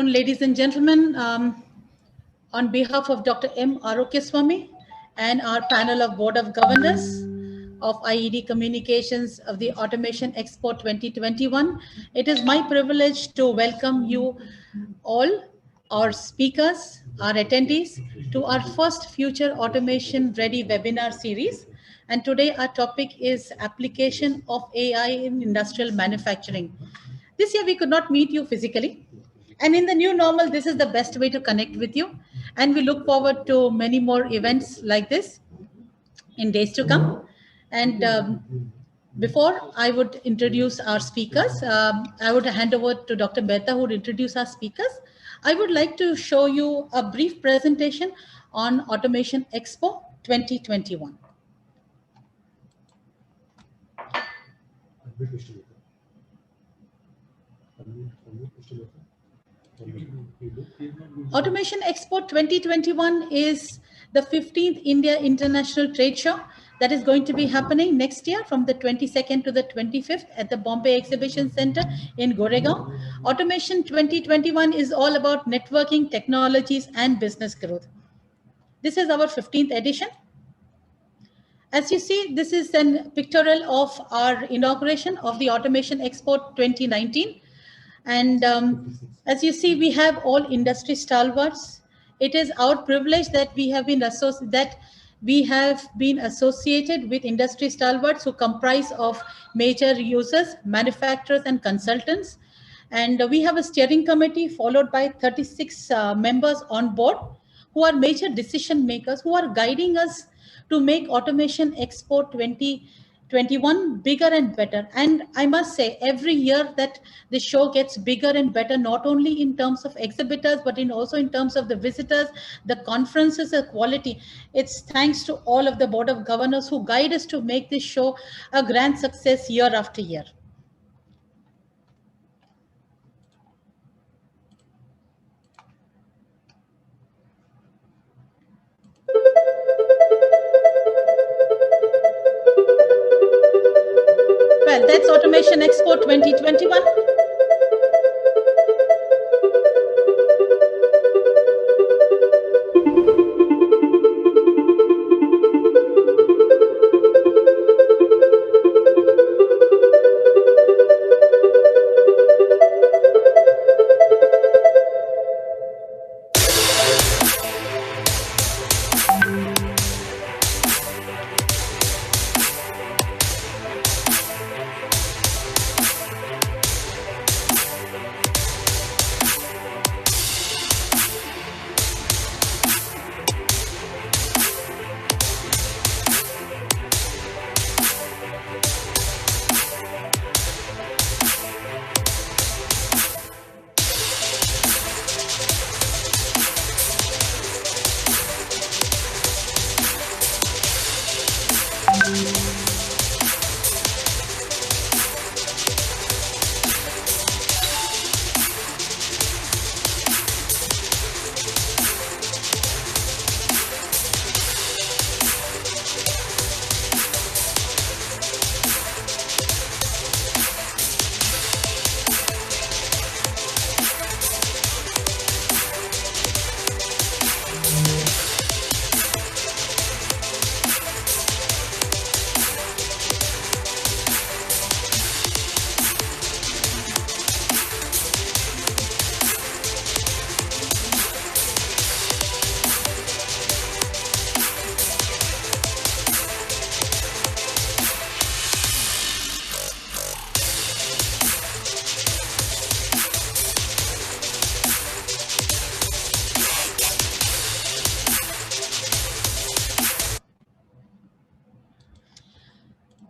Ladies and gentlemen, on behalf of Dr. M. Arokyaswamy and our panel of Board of Governors of IED Communications of the Automation Expo 2021, it is my privilege to welcome you all, our speakers, our attendees, to our first Future Automation Ready webinar series. And today our topic is application of AI in industrial manufacturing. This year we could not meet you physically. And in the new normal, this is the best way to connect with you. And we look forward to many more events like this in days to come. And before I would introduce our speakers, I would hand over to Dr. Mehta, who would introduce our speakers. I would like to show you a brief presentation on Automation Expo 2021. Automation Expo 2021 is the 15th India International Trade Show that is going to be happening next year from the 22nd to the 25th at the Bombay Exhibition Center in Goregaon. Automation 2021 is all about networking, technologies, and business growth. This is our 15th edition. As you see, this is a pictorial of our inauguration of the Automation Expo 2019. And as you see, we have all industry stalwarts. It is our privilege that we have been associated with industry stalwarts who comprise of major users, manufacturers, and consultants. And we have a steering committee followed by 36 members on board who are major decision makers who are guiding us to make Automation Expo 2021 bigger and better. And I must say, every year that the show gets bigger and better, not only in terms of exhibitors, but also in terms of the visitors, the conferences, the quality. It's thanks to all of the Board of Governors who guide us to make this show a grand success year after year. Well, that's Automation Expo 2021.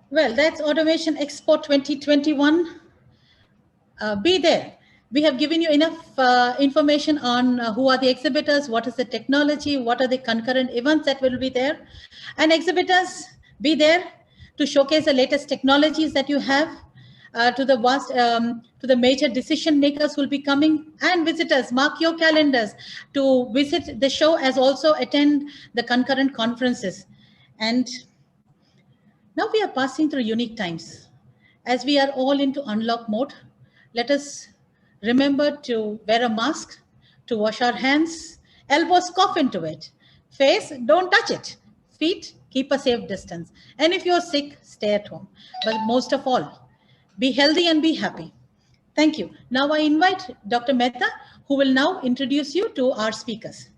Well, that's Automation Expo 2021. Be there. We have given you enough information on who are the exhibitors, what is the technology, what are the concurrent events that will be there. And exhibitors, be there to showcase the latest technologies that you have. To the major decision makers who will be coming, and visitors, mark your calendars to visit the show as also attend the concurrent conferences. And now we are passing through unique times. As we are all into unlock mode, let us Remember to wear a mask, to wash our hands, elbows cough into it. Face, don't touch it. Feet, keep a safe distance. And if you're sick, stay at home. But most of all, be healthy and be happy. Thank you. Now I invite Dr. Mehta, who will now introduce you to our speakers.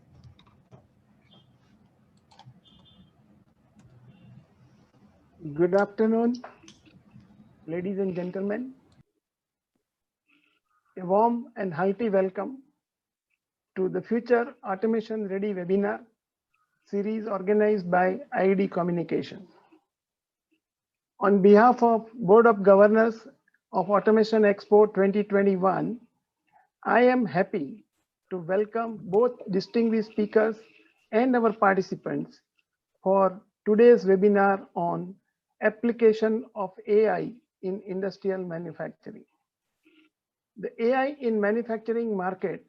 Good afternoon, ladies and gentlemen. A warm and hearty welcome to the Future Automation Ready webinar series organized by IED Communication. On behalf of Board of Governors of Automation Expo 2021, I am happy to welcome both distinguished speakers and our participants for today's webinar on application of AI in industrial manufacturing. The AI in manufacturing market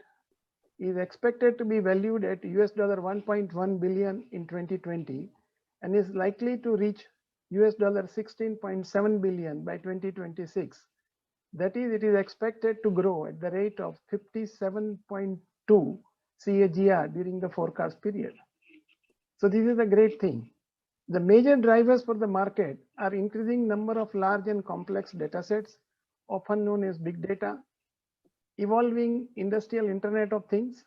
is expected to be valued at $1.1 billion in 2020 and is likely to reach $16.7 billion by 2026. That is, it is expected to grow at the rate of 57.2 CAGR during the forecast period. So this is a great thing. The major drivers for the market are increasing number of large and complex data sets, often known as big data, evolving industrial Internet of Things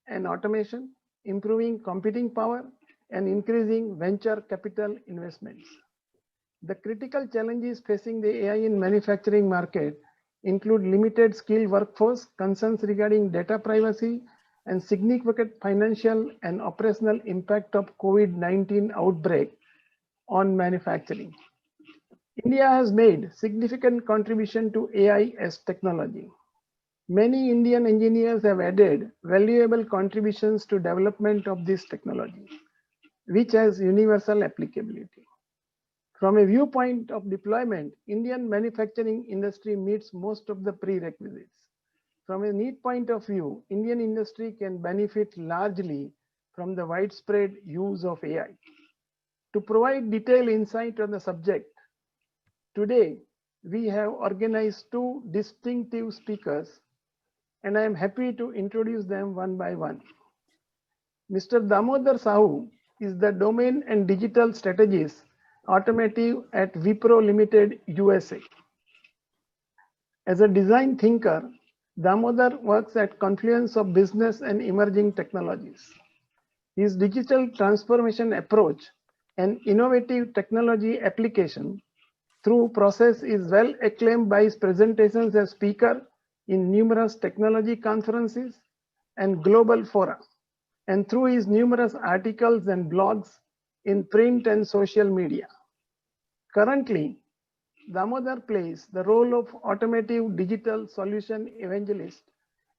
and automation, improving computing power, and increasing venture capital investments. The critical challenges facing the AI in manufacturing market include limited skilled workforce, concerns regarding data privacy, and significant financial and operational impact of COVID-19 outbreak on manufacturing. India has made significant contribution to AI as technology. Many Indian engineers have added valuable contributions to development of this technology, which has universal applicability. From a viewpoint of deployment, Indian manufacturing industry meets most of the prerequisites. From a need point of view, Indian industry can benefit largely from the widespread use of AI. To provide detailed insight on the subject, today we have organized two distinctive speakers, and I am happy to introduce them one by one. Mr. Damodar Sahu is the Domain and Digital Strategist, Automotive at Wipro Limited, USA. As a design thinker, Damodar works at confluence of business and emerging technologies. His digital transformation approach and innovative technology application through process is well acclaimed by his presentations as speaker in numerous technology conferences and global fora, and through his numerous articles and blogs in print and social media. Currently, Damodar plays the role of automotive digital solution evangelist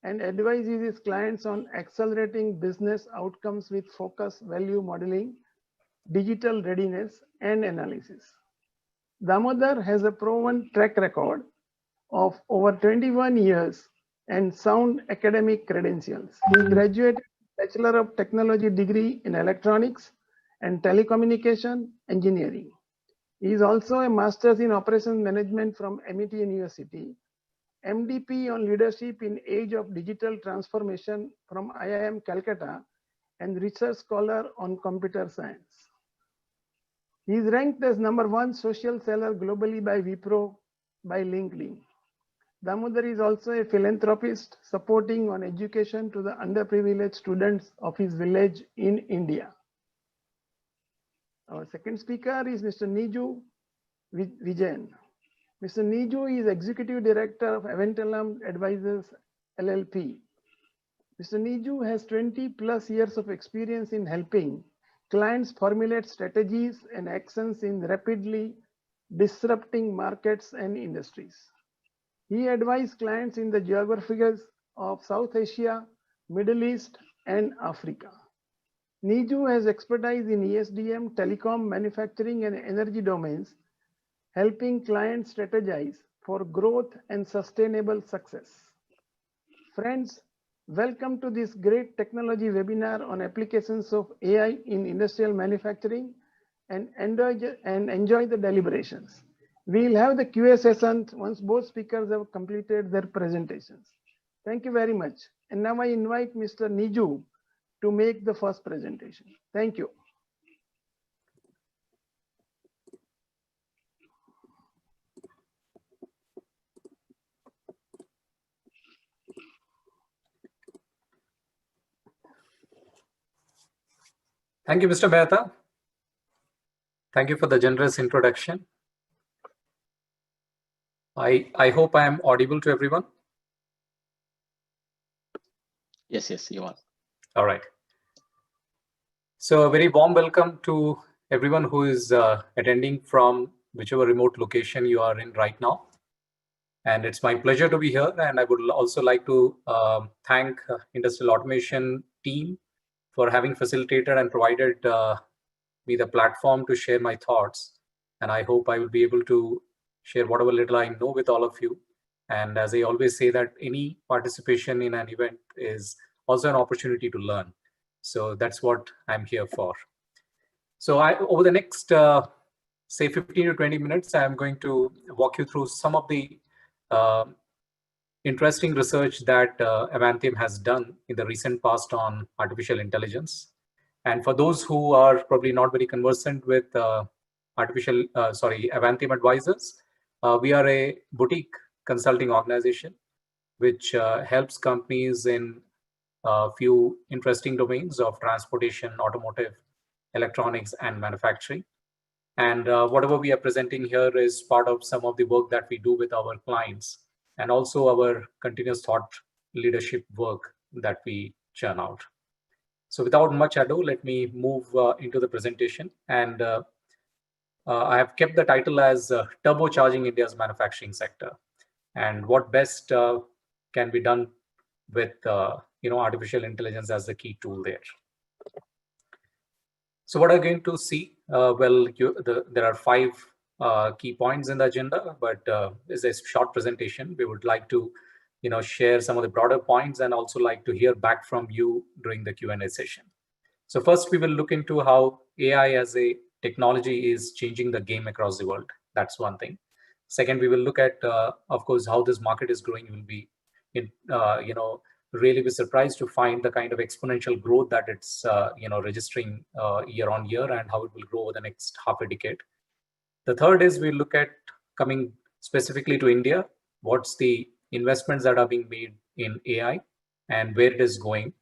and advises his clients on accelerating business outcomes with focus value modeling, digital readiness, and analysis. Damodar has a proven track record of over 21 years and sound academic credentials. He graduated Bachelor of Technology degree in Electronics and Telecommunication Engineering. He is also a Master's in Operations Management from MIT University, MDP on Leadership in Age of Digital Transformation from IIM Calcutta, and Research Scholar on Computer Science. He is ranked as #1 social seller globally by Wipro by LinkedIn. Damodar is also a philanthropist supporting on education to the underprivileged students of his village in India. Our second speaker is Mr. Niju Vijayan. Mr. Niju is Executive Director of Aventalum Advisors LLP. Mr. Niju has 20+ years of experience in helping clients formulate strategies and actions in rapidly disrupting markets and industries. He advised clients in the geographies of South Asia, Middle East, and Africa. Niju has expertise in ESDM, telecom, manufacturing, and energy domains, helping clients strategize for growth and sustainable success. Friends, welcome to this great technology webinar on applications of AI in industrial manufacturing, and enjoy the deliberations. We'll have the QA session once both speakers have completed their presentations. Thank you very much. And now I invite Mr. Niju to make the first presentation. Thank you. Thank you, Mr. Mehta. Thank you for the generous introduction. I hope I am audible to everyone. Yes, you are. All right. So a very warm welcome to everyone who is attending from whichever remote location you are in right now. And it's my pleasure to be here. And I would also like to thank Industrial Automation team for having facilitated and provided me the platform to share my thoughts. And I hope I will be able to share whatever little I know with all of you. And as I always say, that any participation in an event is also an opportunity to learn. So that's what I'm here for. So over the next, say 15 to 20 minutes, I'm going to walk you through some of the interesting research that Avantium has done in the recent past on artificial intelligence. And for those who are probably not very conversant with Avantium Advisors, we are a boutique consulting organization which helps companies in a few interesting domains of transportation, automotive, electronics, and manufacturing. And whatever we are presenting here is part of some of the work that we do with our clients, and also our continuous thought leadership work that we churn out. So without much ado, let me move into the presentation. And I have kept the title as Turbocharging India's Manufacturing Sector, and what best can be done with artificial intelligence as the key tool there. So what are you going to see? There are 5 key points in the agenda, but it's a short presentation. We would like to share some of the broader points and also like to hear back from you during the Q&A session. So first, we will look into how AI as a technology is changing the game across the world. That's one thing. Second, we will look at, of course, how this market is growing. You will be, really be surprised to find the kind of exponential growth that it's, registering year on year, and how it will grow over the next half a decade. The third is we look at coming specifically to India. What's the investments that are being made in AI and where it is going?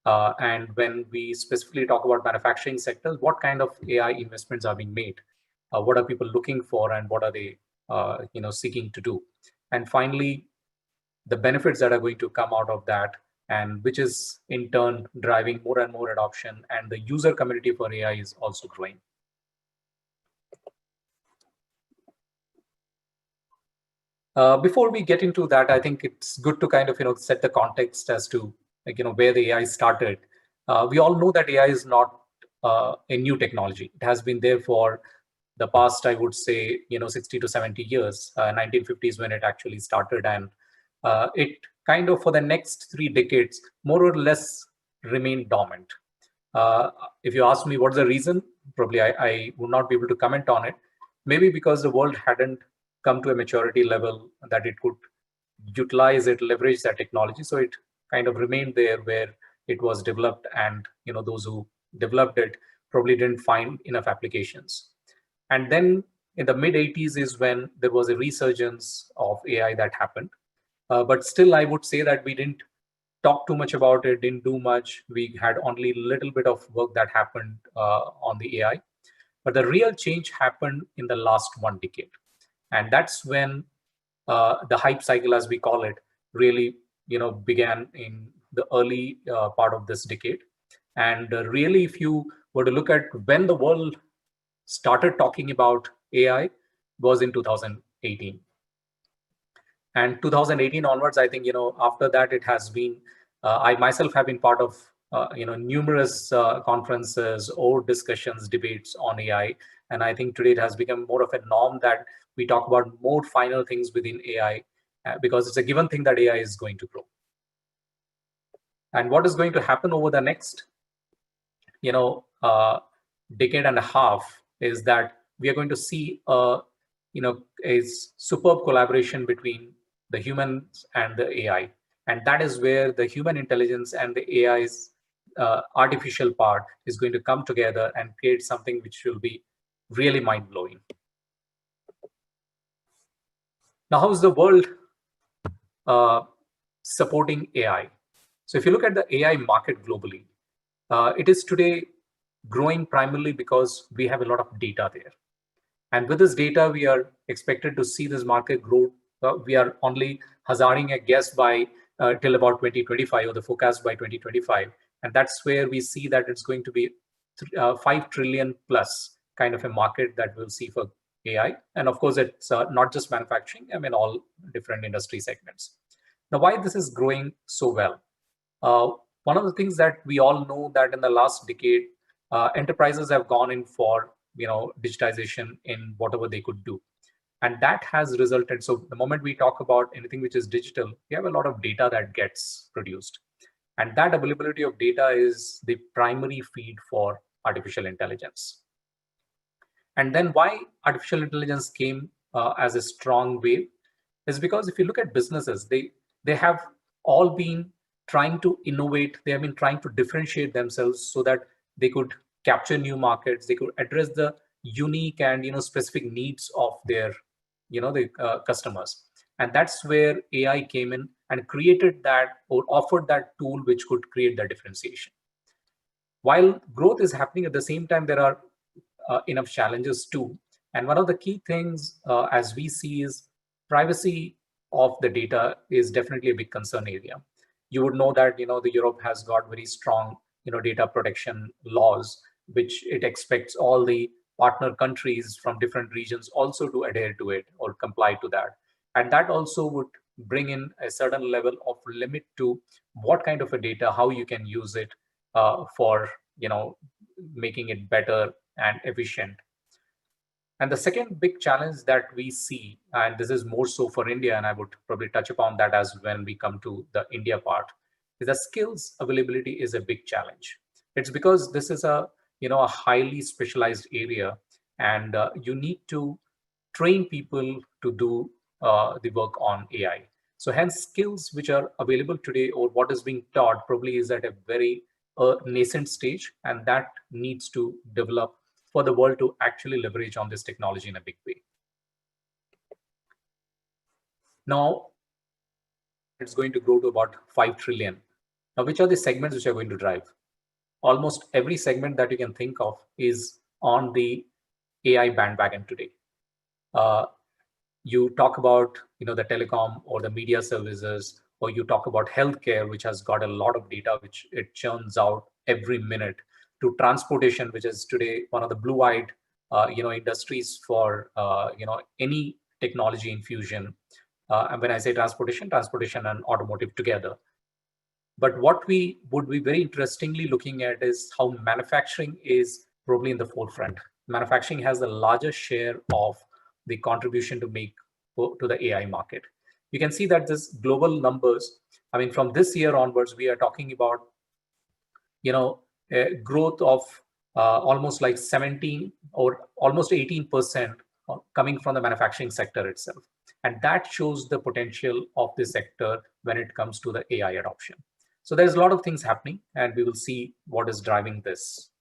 And when we specifically talk about manufacturing sectors, what kind of AI investments are being made? What are people looking for, and what are they, seeking to do? And finally, the benefits that are going to come out of that, and which is in turn driving more and more adoption, and the user community for AI is also growing. Before we get into that, I think it's good to kind of set the context as to where the AI started. We all know that AI is not a new technology. It has been there for the past, I would say, 60 to 70 years. 1950s when it actually started, and it kind of for the next 3 decades more or less remained dormant. If you ask me what's the reason, probably I would not be able to comment on it. Maybe because the world hadn't come to a maturity level that it could utilize it, leverage that technology. So it kind of remained there where it was developed, and those who developed it probably didn't find enough applications. And then in the mid 80s is when there was a resurgence of AI that happened. But still, I would say that we didn't talk too much about it, didn't do much. We had only a little bit of work that happened on the AI. But the real change happened in the last 1 decade. And that's when the hype cycle, as we call it, really began in the early part of this decade. And really, if you were to look at when the world started talking about AI, was in 2018. And 2018 onwards, I think, after that, it has been, I myself have been part of, numerous conferences or discussions, debates on AI. And I think today it has become more of a norm that we talk about more final things within AI, because it's a given thing that AI is going to grow. And what is going to happen over the next, decade and a half is that we are going to see a superb collaboration between the humans and the AI. And that is where the human intelligence and the AI's artificial part is going to come together and create something which will be really mind-blowing. Now, how is the world supporting AI? So if you look at the AI market globally, it is today growing primarily because we have a lot of data there. And with this data, we are expected to see this market grow. We are only hazarding a guess by till about 2025, or the forecast by 2025. And that's where we see that it's going to be 5 trillion plus kind of a market that we'll see for AI. And of course, it's not just manufacturing, I mean, all different industry segments. Now, why this is growing so well? One of the things that we all know that in the last decade, enterprises have gone in for digitization in whatever they could do, and that has resulted. So the moment we talk about anything which is digital, we have a lot of data that gets produced, and that availability of data is the primary feed for artificial intelligence. And then why artificial intelligence came as a strong wave is because if you look at businesses, they have all been trying to innovate. They have been trying to differentiate themselves so that they could capture new markets. They could address the unique and specific needs of their the customers. And that's where AI came in and created that, or offered that tool which could create that differentiation. While growth is happening, at the same time there are enough challenges too. And one of the key things as we see is privacy of the data is definitely a big concern area. You would know that the Europe has got very strong data protection laws, which it expects all the partner countries from different regions also to adhere to it or comply to that. And that also would bring in a certain level of limit to what kind of a data, how you can use it for making it better and efficient. And the second big challenge that we see, and this is more so for India, and I would probably touch upon that as when we come to the India part, is that skills availability is a big challenge. It's because this is a highly specialized area, and you need to train people to do the work on AI. So hence skills which are available today, or what is being taught, probably is at a very nascent stage, and that needs to develop for the world to actually leverage on this technology in a big way. Now, it's going to grow to about 5 trillion. Now, which are the segments which are going to drive? Almost every segment that you can think of is on the AI bandwagon today. You talk about the telecom or the media services, or you talk about healthcare, which has got a lot of data which it churns out every minute, to transportation, which is today one of the blue-eyed industries for any technology infusion. And when I say transportation and automotive together. But what we would be very interestingly looking at is how manufacturing is probably in the forefront. Manufacturing has the largest share of the contribution to make to the AI market. You can see that this global numbers, I mean, from this year onwards, we are talking about, a growth of almost like 17 or almost 18% coming from the manufacturing sector itself. And that shows the potential of this sector when it comes to the AI adoption. So there's a lot of things happening, and we will see what is driving this.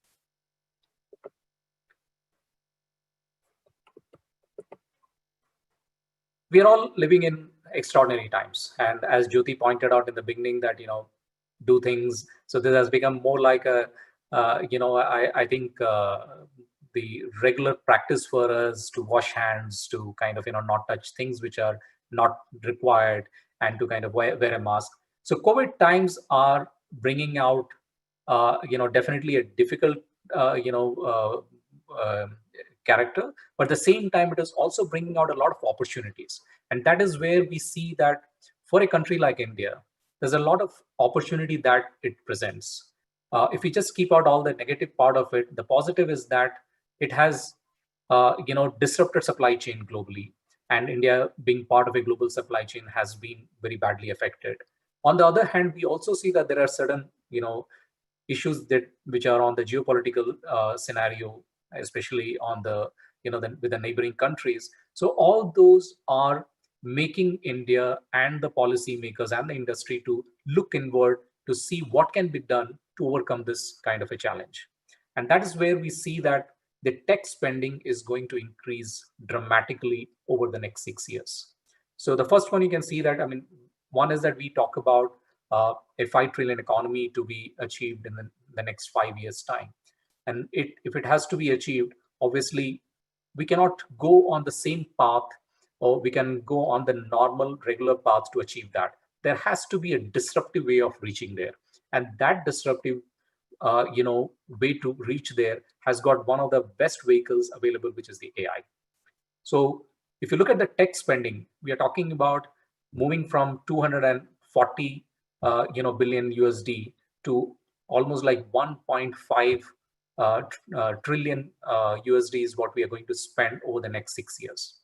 We are all living in extraordinary times. And as Jyoti pointed out in the beginning that, do things. So this has become more like a, I think the regular practice for us to wash hands, to kind of, not touch things which are not required, and to kind of wear a mask. So COVID times are bringing out, definitely a difficult, character, but at the same time, it is also bringing out a lot of opportunities. And that is where we see that for a country like India, there's a lot of opportunity that it presents. If we just keep out all the negative part of it, the positive is that it has, disrupted supply chain globally. And India, being part of a global supply chain, has been very badly affected. On the other hand, we also see that there are certain, issues which are on the geopolitical scenario, especially on the, with the neighboring countries. So all those are making India and the policymakers and the industry to look inward to see what can be done to overcome this kind of a challenge. And that is where we see that the tech spending is going to increase dramatically over the next 6 years. So the first one you can see that, I mean, one is that we talk about a 5 trillion economy to be achieved in the next 5 years' time. And if it has to be achieved, obviously, we cannot go on the same path, or we can go on the normal, regular path to achieve that. There has to be a disruptive way of reaching there. And that disruptive way to reach there has got one of the best vehicles available, which is the AI. So if you look at the tech spending, we are talking about moving from 240 billion USD to almost like 1.5 trillion USD is what we are going to spend over the next 6 years.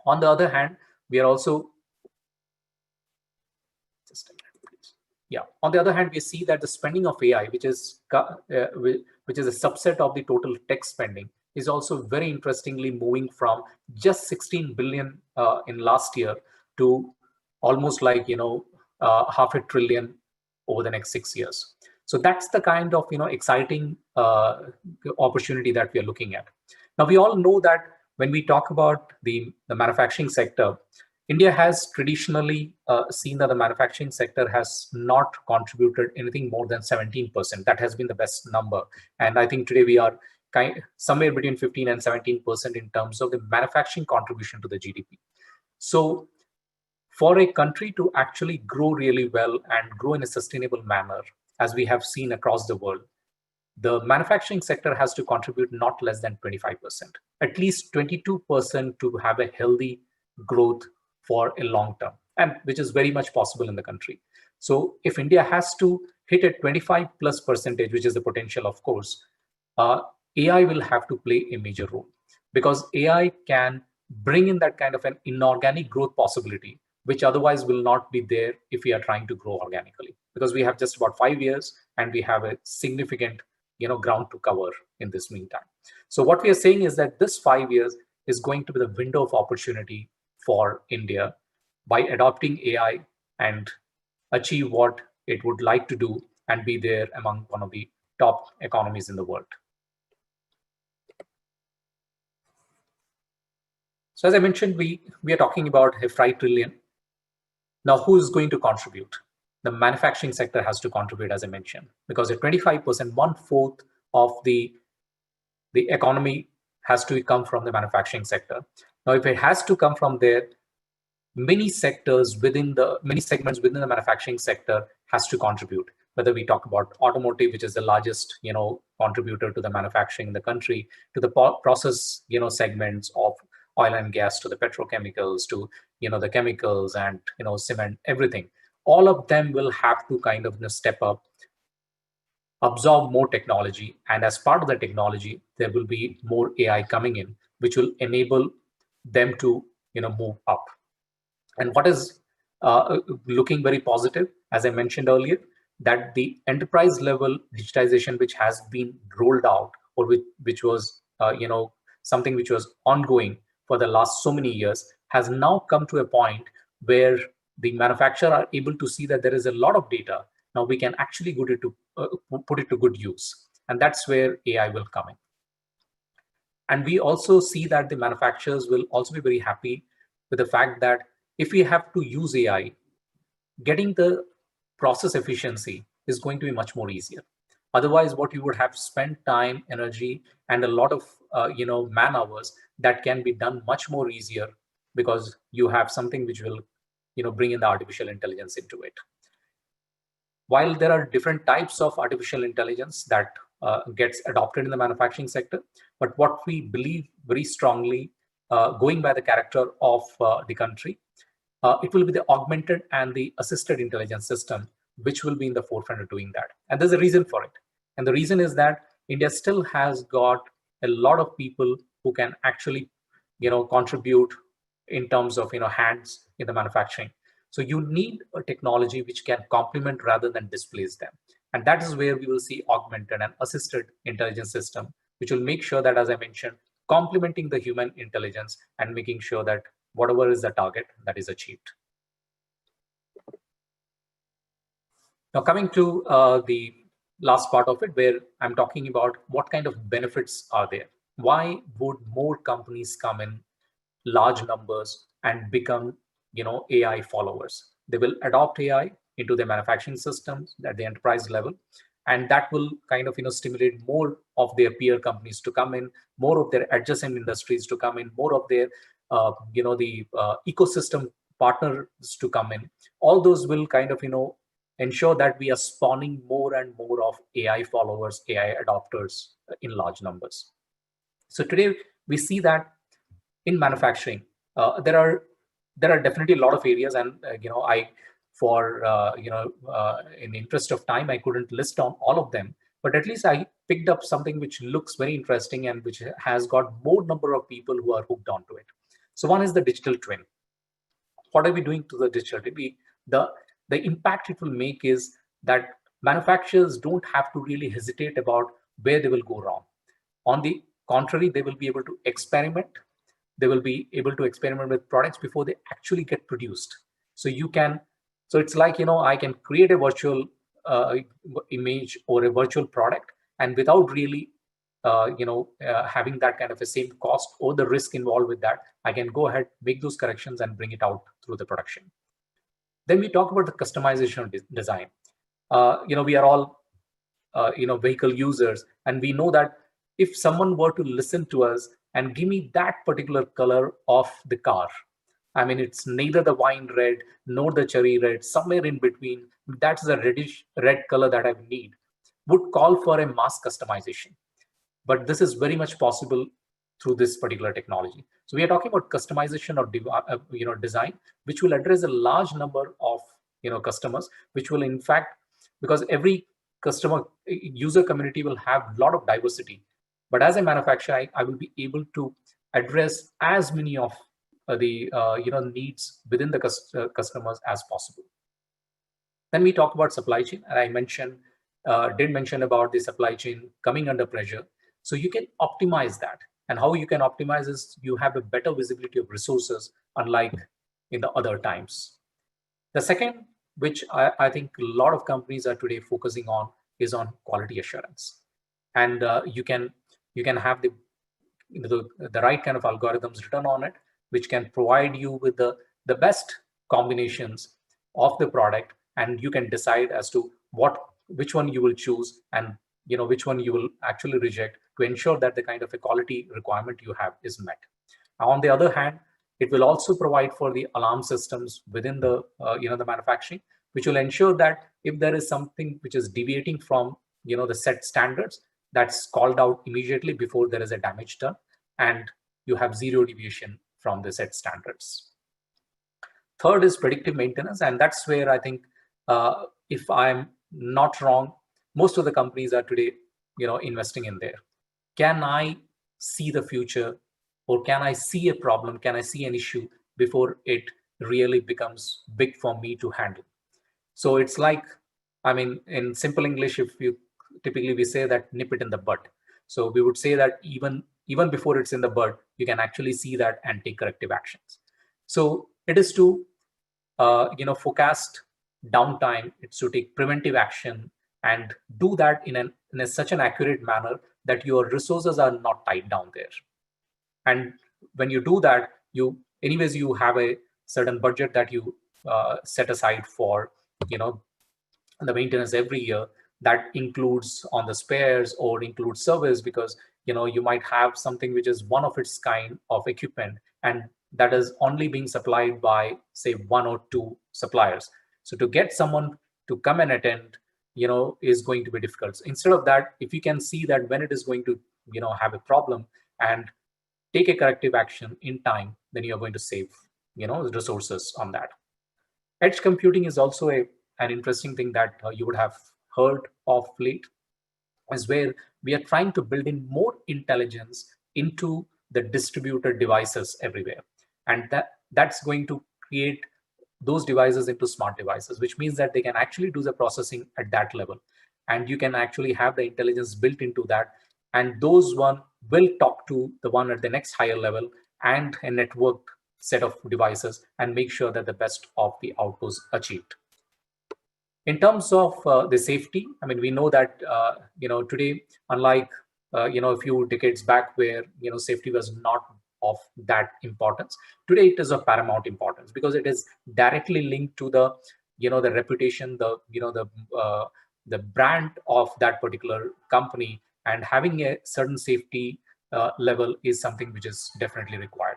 On the other hand, we are also on the other hand, we see that the spending of AI, which is a subset of the total tech spending, is also very interestingly moving from just 16 billion in last year to almost like half a trillion over the next 6 years. So that's the kind of exciting opportunity that we are looking at. Now we all know that when we talk about the manufacturing sector, India has traditionally seen that the manufacturing sector has not contributed anything more than 17%. That has been the best number. And I think today we are somewhere between 15 and 17% in terms of the manufacturing contribution to the GDP. So for a country to actually grow really well and grow in a sustainable manner, as we have seen across the world, the manufacturing sector has to contribute not less than 25%, at least 22% to have a healthy growth for a long term, and which is very much possible in the country. So if India has to hit a 25+%, which is the potential, of course, AI will have to play a major role, because AI can bring in that kind of an inorganic growth possibility, which otherwise will not be there if we are trying to grow organically, because we have just about 5 years and we have a significant ground to cover in this meantime. So what we are saying is that this 5 years is going to be the window of opportunity for India by adopting AI and achieve what it would like to do and be there among one of the top economies in the world. So as I mentioned, we are talking about a 5 trillion. Now, who is going to contribute? The manufacturing sector has to contribute, as I mentioned, because at 25%, 1/4 of the economy has to come from the manufacturing sector. Now, if it has to come from there, many segments within the manufacturing sector has to contribute. Whether we talk about automotive, which is the largest contributor to the manufacturing in the country, to the process segments of oil and gas, to the petrochemicals, to the chemicals and cement, everything. All of them will have to kind of step up, absorb more technology, and as part of the technology, there will be more AI coming in, which will enable them to move up. And what is looking very positive, as I mentioned earlier, that the enterprise level digitization, which has been rolled out, or which was something which was ongoing for the last so many years, has now come to a point where the manufacturer are able to see that there is a lot of data. Now we can actually put it to good use, and that's where AI will come in. And we also see that the manufacturers will also be very happy with the fact that if we have to use AI, getting the process efficiency is going to be much more easier. Otherwise, what you would have spent time, energy, and a lot of man hours, that can be done much more easier because you have something which will bring in the artificial intelligence into it. While there are different types of artificial intelligence that gets adopted in the manufacturing sector, but what we believe very strongly, going by the character of the country, it will be the augmented and the assisted intelligence system, which will be in the forefront of doing that. And there's a reason for it. And the reason is that India still has got a lot of people who can actually, contribute in terms of, hands in the manufacturing. So you need a technology which can complement rather than displace them. And that is where we will see augmented and assisted intelligence system, which will make sure that, as I mentioned, complementing the human intelligence and making sure that whatever is the target that is achieved. Now coming to the last part of it, where I'm talking about what kind of benefits are there. Why would more companies come in large numbers and become, AI followers? They will adopt AI into their manufacturing systems at the enterprise level, and that will kind of, stimulate more of their peer companies to come in, more of their adjacent industries to come in, more of their, the ecosystem partners to come in. All those will kind of, ensure that we are spawning more and more of AI followers, AI adopters in large numbers. So today we see that in manufacturing, there are definitely a lot of areas, and in the interest of time, I couldn't list on all of them, but at least I picked up something which looks very interesting and which has got more number of people who are hooked onto it. So one is the digital twin. What are we doing to the digital twin? The impact it will make is that manufacturers don't have to really hesitate about where they will go wrong. On the contrary, they will be able to experiment. They will be able to experiment with products before they actually get produced. So it's like, I can create a virtual image or a virtual product, and without really, having that kind of a same cost or the risk involved with that, I can go ahead, make those corrections and bring it out through the production. Then we talk about the customization of design. We are all, vehicle users, and we know that if someone were to listen to us and give me that particular color of the car, I mean, it's neither the wine red nor the cherry red, somewhere in between, that's the reddish red color that I need, would call for a mass customization. But this is very much possible through this particular technology. So we are talking about customization of design, which will address a large number of customers, which will in fact, because every customer user community will have a lot of diversity. But as a manufacturer, I will be able to address as many of the needs within the customers as possible. Then we talk about supply chain, and I did mention about the supply chain coming under pressure. So you can optimize that. And how you can optimize is you have a better visibility of resources, unlike in the other times. The second, which I think a lot of companies are today focusing on, is on quality assurance. And you can have the right kind of algorithms written on it, which can provide you with the best combinations of the product, and you can decide as to which one you will choose and which one you will actually reject, to ensure that the kind of a quality requirement you have is met. On the other hand, it will also provide for the alarm systems within the the manufacturing, which will ensure that if there is something which is deviating from the set standards, that's called out immediately before there is a damage done, and you have zero deviation from the set standards. Third is predictive maintenance, and that's where I think, if I'm not wrong, most of the companies are today investing in there. Can I see the future, or can I see a problem, can I see an issue before it really becomes big for me to handle? So it's like, I mean, in simple English, if you typically we say that nip it in the bud. So we would say that even before it's in the bud, you can actually see that and take corrective actions. So it is to forecast downtime, it's to take preventive action and do that in such an accurate manner that your resources are not tied down there. And when you do that, you have a certain budget that you set aside for the maintenance every year. That includes on the spares or includes service, because you might have something which is one of its kind of equipment, and that is only being supplied by, say, one or two suppliers. So to get someone to come and attend is going to be difficult. So instead of that, if you can see that when it is going to have a problem and take a corrective action in time, then you are going to save resources on that. Edge computing is also an interesting thing that you would have heard of late, is where we are trying to build in more intelligence into the distributed devices everywhere, and that's going to create those devices into smart devices, which means that they can actually do the processing at that level, and you can actually have the intelligence built into that, and those one will talk to the one at the next higher level, and a network set of devices and make sure that the best of the output is achieved. In terms of the safety, I mean, we know that today, unlike a few decades back where safety was not of that importance, today it is of paramount importance because it is directly linked to the the reputation, the brand of that particular company, and having a certain safety level is something which is definitely required.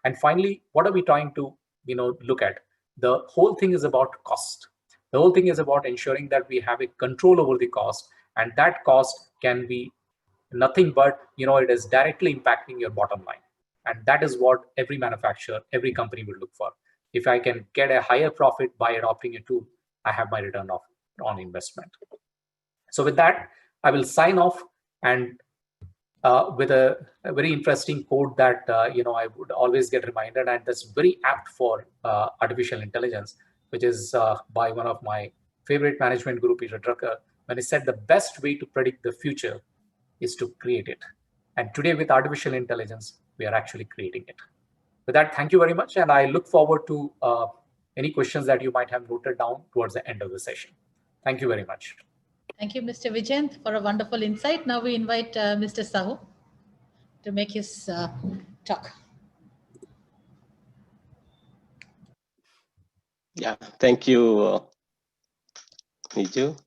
And finally, what are we trying to look at? The whole thing is about cost. The whole thing is about ensuring that we have a control over the cost, and that cost can be nothing but it is directly impacting your bottom line. And that is what every manufacturer, every company will look for. If I can get a higher profit by adopting a tool, I have my return on investment. So with that, I will sign off, and with a very interesting quote that I would always get reminded, and that's very apt for artificial intelligence, which is by one of my favorite management guru, Peter Drucker, when he said the best way to predict the future is to create it. And today with artificial intelligence, we are actually creating it. With that, thank you very much, and I look forward to any questions that you might have noted down towards the end of the session. Thank you very much. Thank you, Mr. Vijayant, for a wonderful insight. Now we invite Mr. Sahu to make his talk. Yeah, thank you, Niju.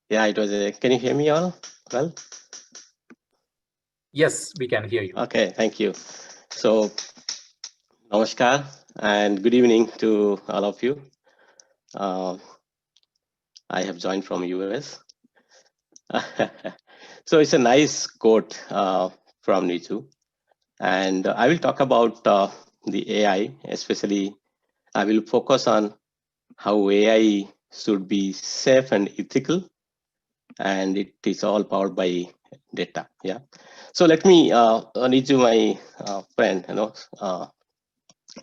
Yeah, it was a, can you hear me all well? Yes, we can hear you. Okay, thank you. So, namaskar and good evening to all of you. I have joined from US. So it's a nice quote from Niju. And I will talk about the AI, especially I will focus on how AI should be safe and ethical, and it is all powered by data. Yeah. So let me Niju, my friend,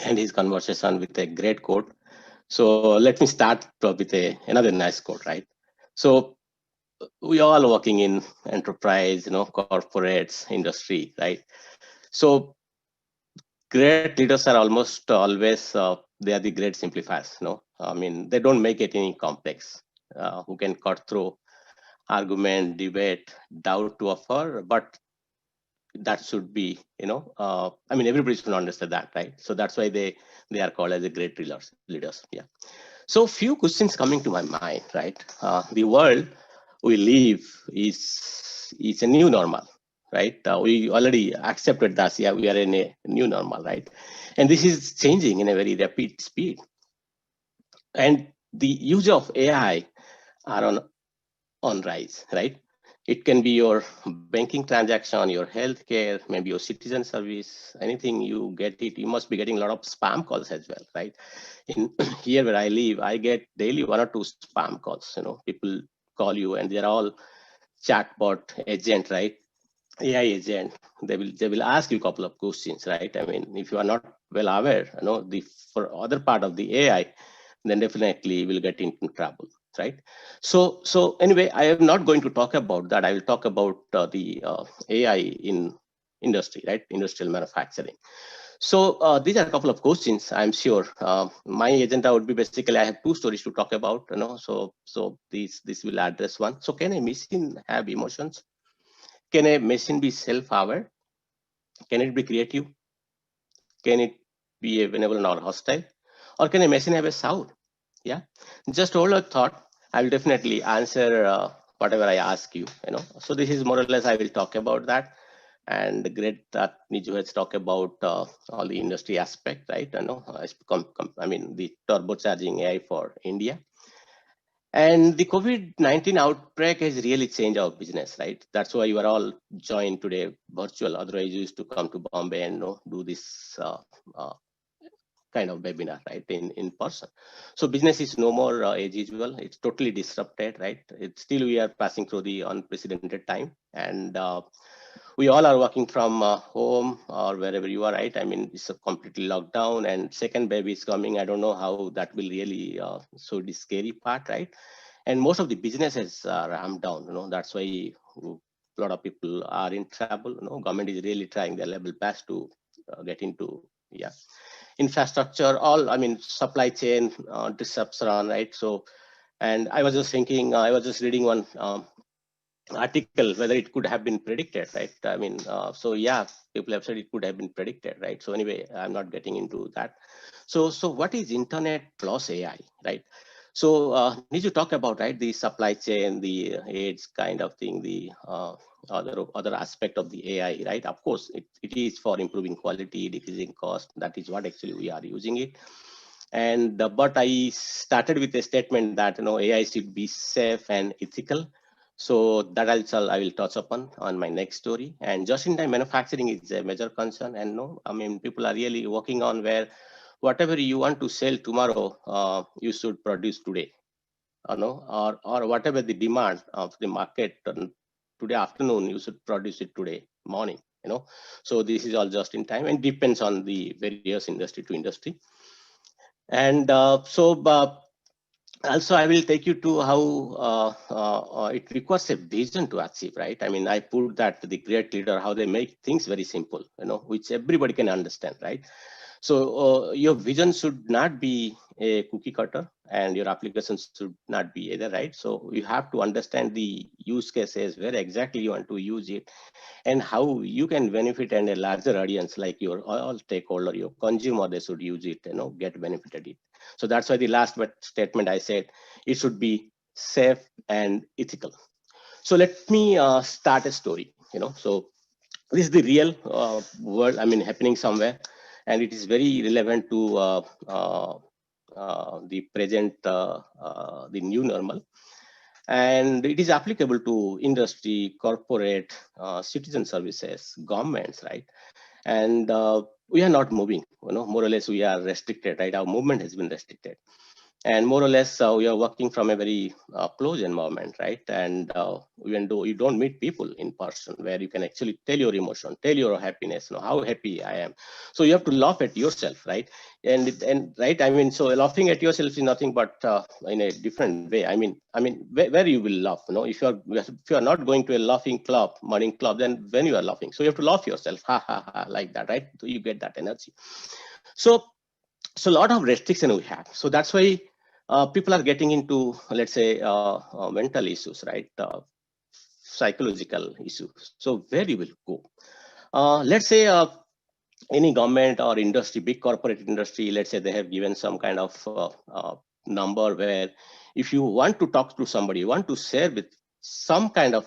end his conversation with a great quote. So let me start with another nice quote, right? So we all working in enterprise, corporates, industry, right? So great leaders are almost always they are the great simplifiers. I mean, they don't make it any complex. Who can cut through argument, debate, doubt to offer, but that should be, I mean, everybody should understand that, right? So that's why they are called as the great leaders. Yeah. So few questions coming to my mind, right? The world we live is a new normal, right? We already accepted that. Yeah, we are in a new normal, right? And this is changing in a very rapid speed. And the use of AI are on rise, right? It can be your banking transaction, your healthcare, maybe your citizen service, anything you get it. You must be getting a lot of spam calls as well, right? In here where I live, I get daily 1 or 2 spam calls. People call you and they're all chatbot agent, right? AI agent. They will ask you a couple of questions, right? I mean, if you are not well aware, for other part of the AI, then definitely you will get into trouble, right? So anyway, I am not going to talk about that. I will talk about the AI in industry, right? Industrial manufacturing. So these are a couple of questions. I'm sure my agenda would be basically I have 2 stories to talk about. So this will address one. So can a machine have emotions? Can a machine be self-aware? Can it be creative? Can it be benevolent or hostile? Or can a machine have a soul? Yeah, just hold a thought. I will definitely answer whatever I ask you. So this is more or less I will talk about that. And great that Niju has talked about all the industry aspect, right? I mean the turbocharging AI for India. And the COVID-19 outbreak has really changed our business, right? That's why you are all joined today virtual. Otherwise, you used to come to Bombay and do this kind of webinar, right, in person. So business is no more as usual. It's totally disrupted, right? It's still we are passing through the unprecedented time, and we all are working from home or wherever you are, right? I mean, it's a completely locked down, and second baby is coming. I don't know how that will really show the scary part, right? And most of the businesses are ramped down. That's why a lot of people are in trouble. Government is really trying their level best to get into infrastructure, supply chain disruption, right? So, and I was just thinking, I was just reading one article whether it could have been predicted, right? So yeah, people have said it could have been predicted, right? So anyway, I'm not getting into that. So what is internet plus AI, right? So need to talk about, right, the supply chain, the AIDS kind of thing, the other aspect of the AI, right? Of course, it is for improving quality, decreasing cost. That is what actually we are using it. And but I started with a statement that AI should be safe and ethical. So that also I will touch upon on my next story. And just-in-time manufacturing is a major concern. And people are really working on where whatever you want to sell tomorrow, you should produce today, or whatever the demand of the market today afternoon, you should produce it today morning. So this is all just in time and depends on the various industry to industry. And also, I will take you to how it requires a vision to achieve, right? I put that the great leader, how they make things very simple, which everybody can understand, right? So your vision should not be a cookie cutter, and your applications should not be either, right? So you have to understand the use cases, where exactly you want to use it, and how you can benefit, and a larger audience like your all stakeholder, your consumer, they should use it, get benefited it. So that's why the last statement I said, it should be safe and ethical. So let me start a story. So this is the real world, happening somewhere, and it is very relevant to the present, the new normal. And it is applicable to industry, corporate, citizen services, governments, right? And we are not moving, more or less we are restricted, right? Our movement has been restricted. And more or less, we are working from a very close environment, right? And even though you don't meet people in person, where you can actually tell your emotion, tell your happiness, how happy I am. So you have to laugh at yourself, right? And right, so laughing at yourself is nothing but in a different way. Where you will laugh, if you are not going to a laughing club, morning club, then when you are laughing, so you have to laugh yourself, ha ha ha, like that, right? So you get that energy. So a lot of restriction we have. So that's why people are getting into, let's say, mental issues, right? Psychological issues. So where you will go? Let's say any government or industry, big corporate industry, let's say they have given some kind of number where if you want to talk to somebody, you want to share with some kind of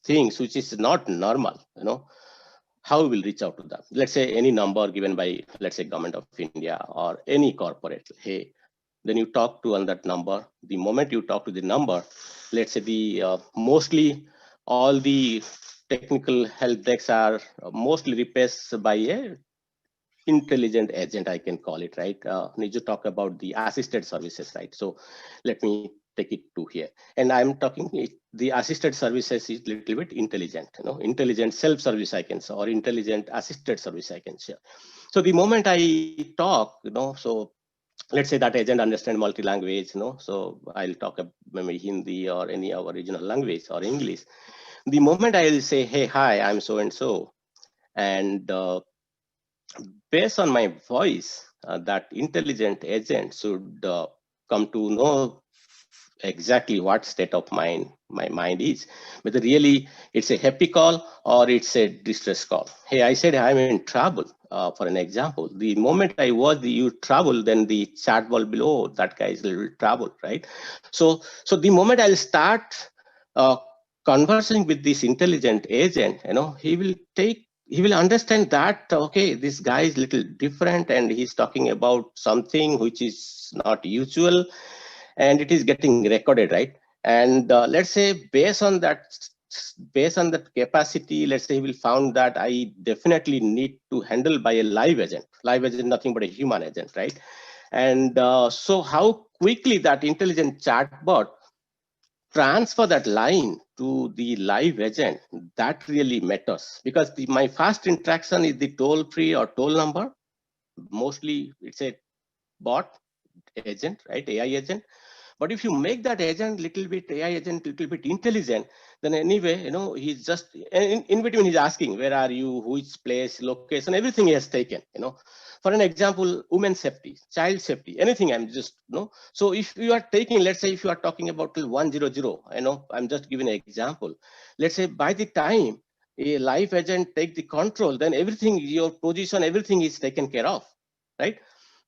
things which is not normal, how we will reach out to them. Let's say any number given by, let's say, government of India or any corporate. Hey, then you talk to on that number. The moment you talk to the number, let's say the mostly all the technical help desks are mostly replaced by a intelligent agent, I can call it, right? Need to talk about the assisted services, right? So let me take it to here. And I'm talking, the assisted services is little bit intelligent, intelligent self-service I can say, or intelligent assisted service I can share. So the moment I talk, so let's say that agent understand multi-language, so I'll talk maybe Hindi or any other regional language or English. The moment I'll say, hey, hi, I'm so-and-so, and based on my voice, that intelligent agent should come to know exactly what state of mind my mind is, whether really it's a happy call or it's a distress call. Hey, I said I'm in trouble, for an example. The moment I was you trouble, then the chat ball below, that guy is a little trouble, right? So the moment I'll start conversing with this intelligent agent, he will understand that, okay, this guy is a little different and he's talking about something which is not usual, and it is getting recorded, right? And let's say based on that capacity, let's say he will found that I definitely need to handle by a live agent. Live agent, nothing but a human agent, right? And so how quickly that intelligent chatbot transfer that line to the live agent, that really matters, because my first interaction is the toll-free or toll number. Mostly it's a bot agent, right? AI agent. But if you make that agent little bit, AI agent little bit intelligent, then anyway, he's just in between, he's asking, where are you, which place, location, everything he has taken, For an example, women's safety, child safety, anything, I'm just, So if you are taking, let's say if you are talking about 100, I'm just giving an example. Let's say by the time a live agent take the control, then everything, your position, everything is taken care of, right?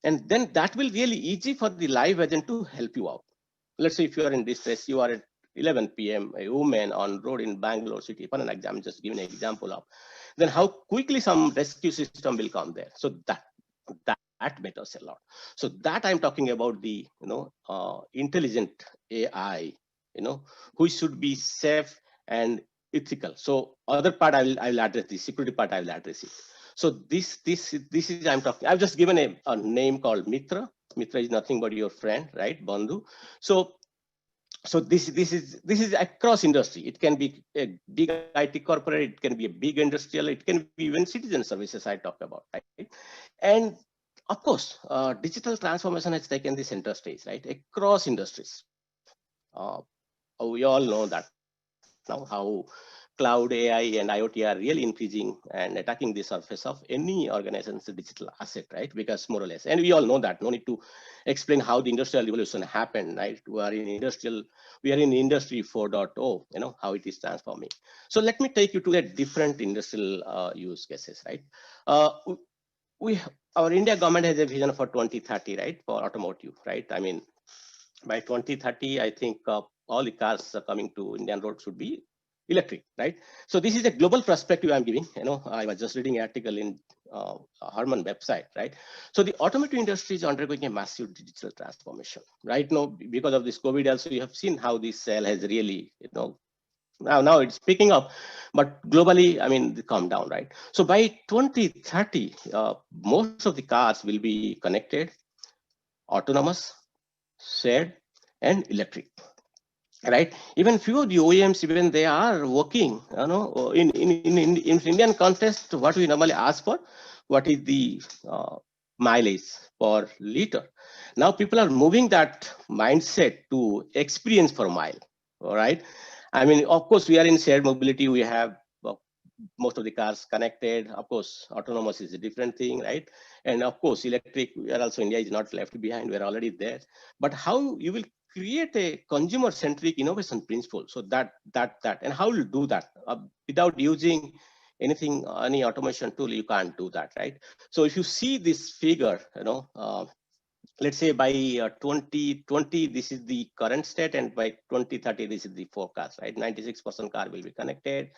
And then that will really easy for the live agent to help you out. Let's say if you are in distress, you are at 11 p.m., a woman on road in Bangalore city, for an example, just giving an example of, then how quickly some rescue system will come there. So that matters a lot. So that I'm talking about the, intelligent AI, which should be safe and ethical. So other part I will address, the security part I will address it. So this is I'm talking. I've just given a name called Mitra. Mitra is nothing but your friend, right, Bandhu. So this is across industry. It can be a big IT corporate, it can be a big industrial, it can be even citizen services I talk about, right? And of course, digital transformation has taken the center stage, right, across industries. We all know that now how cloud, AI, and IoT are really increasing and attacking the surface of any organization's digital asset, right? Because more or less, and we all know that, no need to explain how the industrial revolution happened, right? We are in industry 4.0, how it is transforming. So let me take you to a different industrial use cases, right? Our India government has a vision for 2030, right, for automotive, right? I mean, by 2030, I think all the cars coming to Indian roads should be electric, right? So this is a global perspective I'm giving. I was just reading an article in Harman website, right? So the automotive industry is undergoing a massive digital transformation right now because of this COVID. Also, you have seen how this cell has really, now it's picking up, but globally, I mean, they come down, right? So by 2030, most of the cars will be connected, autonomous, shared, and electric, right? Even few of the OEMs, even they are working, in Indian context, what we normally ask for, what is the mileage per liter. Now people are moving that mindset to experience per mile, all right? I mean, of course, we are in shared mobility. We have most of the cars connected. Of course, autonomous is a different thing, right? And of course, electric, we are also, India is not left behind. We're already there. But how you will create a consumer-centric innovation principle? So that, and how will you do that? Without using anything, any automation tool, you can't do that, right? So if you see this figure, let's say by 2020, this is the current state, and by 2030, this is the forecast, right? 96% car will be connected,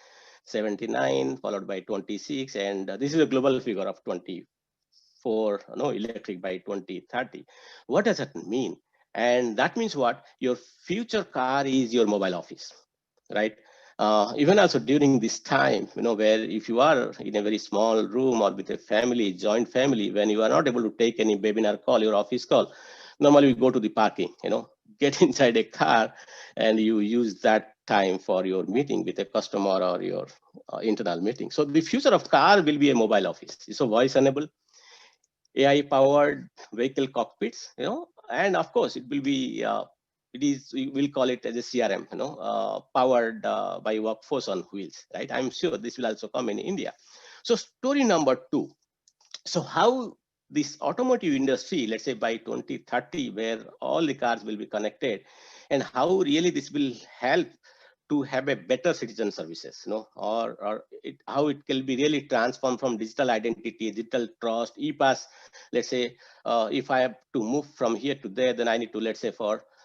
79 followed by 26, and this is a global figure of 24, electric by 2030. What does that mean? And that means what? Your future car is your mobile office, right? Even also during this time, where if you are in a very small room or with a family, joint family, when you are not able to take any webinar call, your office call, normally we go to the parking, get inside a car and you use that time for your meeting with a customer or your internal meeting. So the future of car will be a mobile office. So voice enabled, AI powered vehicle cockpits, and of course it will be, we'll call it as a CRM, powered by workforce on wheels, right? I'm sure this will also come in India. So story number 2. So how this automotive industry, let's say by 2030, where all the cars will be connected, and how really this will help to have a better citizen services, or how it can be really transformed from digital identity, digital trust, e-pass. Let's say if I have to move from here to there, then I need to, let's say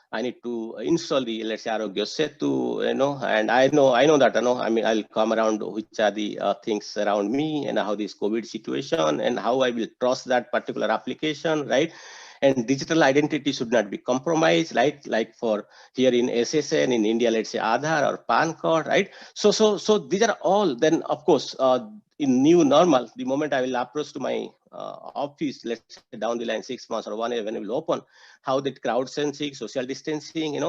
I need to install the, let's say, Arogya Setu, and I know that, I mean, I'll come around which are the things around me and how this COVID situation and how I will trust that particular application, right? And digital identity should not be compromised, right? Like for here in SSN, in India, let's say Aadhaar or PAN card, right? So these are all, then of course, in new normal, the moment I will approach to my office, let's say down the line 6 months or 1 year when it will open, how that crowd sensing, social distancing,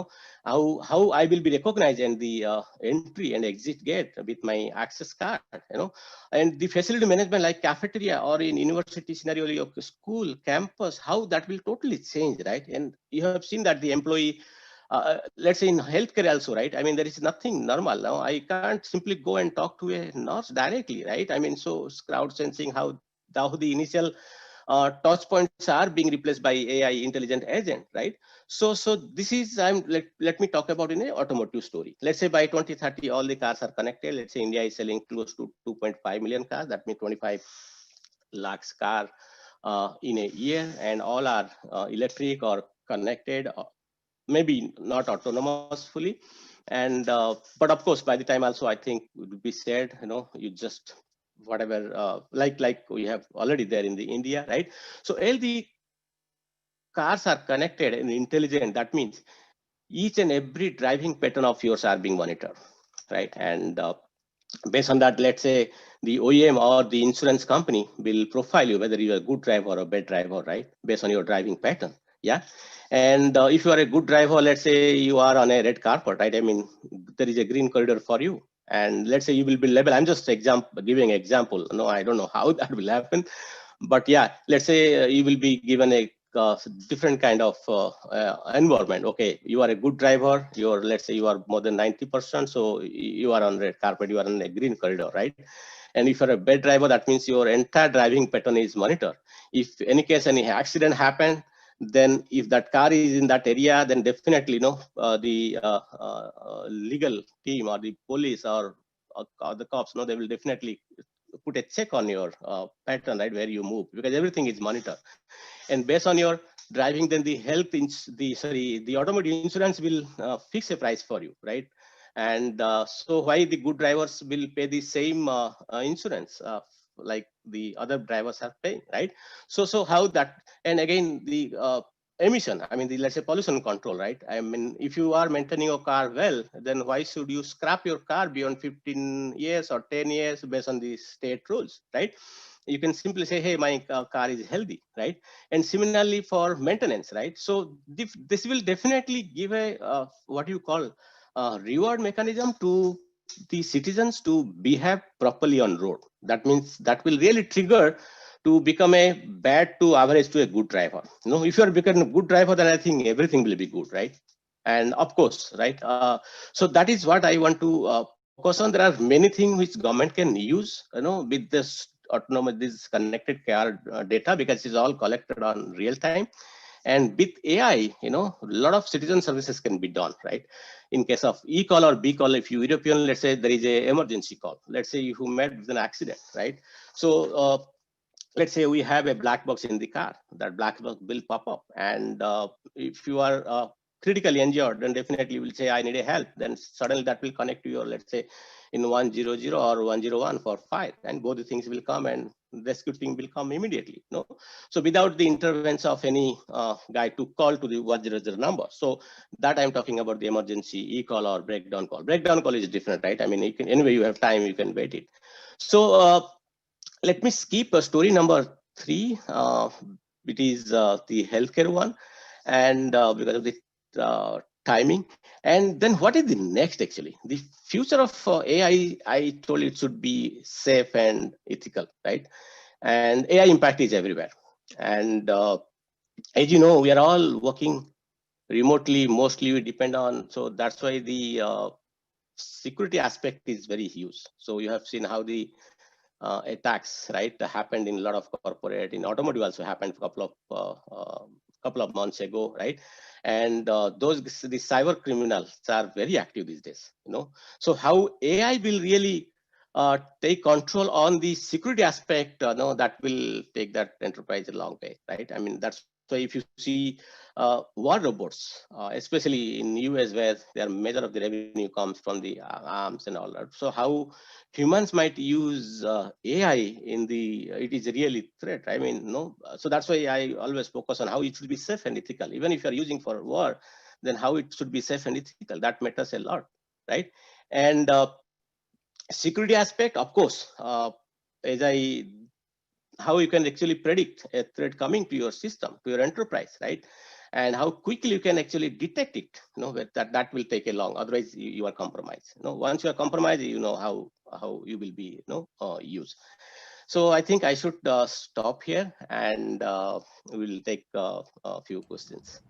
how I will be recognized in the entry and exit gate with my access card, and the facility management like cafeteria or in university scenario, your school, campus, how that will totally change, right? And you have seen that the employee let's say in healthcare also, right? I mean, there is nothing normal now. I can't simply go and talk to a nurse directly, right? I mean, so crowd sensing how the initial touch points are being replaced by AI intelligent agent, right? So this is, let me talk about in an automotive story. Let's say by 2030, all the cars are connected. Let's say India is selling close to 2.5 million cars. That means 25 lakhs car in a year, and all are electric or connected, maybe not autonomous fully. And but of course, by the time also, I think it would be said, you just whatever, like we have already there in the India, right? So all the cars are connected and intelligent. That means each and every driving pattern of yours are being monitored, right? And based on that, let's say the OEM or the insurance company will profile you whether you're a good driver or a bad driver, right? Based on your driving pattern. Yeah. And if you are a good driver, let's say you are on a red carpet, right? I mean, there is a green corridor for you. And let's say you will be labeled. I'm just giving example. No, I don't know how that will happen. But yeah, let's say you will be given a different kind of environment. Okay, you are a good driver. Let's say you are more than 90%. So you are on red carpet. You are on a green corridor, right? And if you're a bad driver, that means your entire driving pattern is monitored. If any case any accident happened, then if that car is in that area, then definitely the legal team or the police or the cops, they will definitely put a check on your pattern, right, where you move, because everything is monitored. And based on your driving, then the the automotive insurance will fix a price for you, right? And so why the good drivers will pay the same insurance like the other drivers are paying, right? So how that, and again the emission, I mean, let's say pollution control, right? I mean, if you are maintaining your car well, then why should you scrap your car beyond 15 years or 10 years based on the state rules, right? You can simply say, hey, my car is healthy, right? And similarly for maintenance, right? So this will definitely give a what you call reward mechanism to the citizens to behave properly on road. That means that will really trigger to become a bad to average to a good driver. If you are becoming a good driver, then I think everything will be good, right? And of course, right? So that is what I want to focus on. There are many things which government can use, with this autonomous, this connected car data, because it's all collected on real time. And with AI, a lot of citizen services can be done, right? In case of e-call or b-call, if you European, let's say there is a emergency call. Let's say you met with an accident, right? So let's say we have a black box in the car. That black box will pop up, and if you are critically injured, then definitely you will say, I need a help. Then suddenly that will connect to your, let's say, in 100 or 101 for fire, and both the things will come and rescue team will come immediately. So without the intervention of any guy to call to the 100 number. So that I'm talking about the emergency e-call or breakdown call. Breakdown call is different, right? I mean, you can, anyway, you have time, you can wait it. So let me skip story number 3. It is the healthcare one, and because of the timing. And then what is the next? Actually, the future of AI, I told it should be safe and ethical, right? And AI impact is everywhere. And as you know, we are all working remotely. Mostly we depend on. So that's why the security aspect is very huge. So you have seen how the attacks, right, happened in a lot of corporate, in automotive also happened a couple of months ago, right? And the cyber criminals are very active these days, So how AI will really take control on the security aspect, that will take that enterprise a long way, right? I mean, that's why if you see war robots, especially in US, where their major of the revenue comes from the arms and all that. So how humans might use AI in it is really threat. I mean, so that's why I always focus on how it should be safe and ethical. Even if you're using for war, then how it should be safe and ethical. That matters a lot, right? And security aspect, of course, how you can actually predict a threat coming to your system, to your enterprise, right? And how quickly you can actually detect it, that will take a long, otherwise you are compromised. Once you are compromised, you know how you will be used. So I think I should stop here, and we'll take a few questions.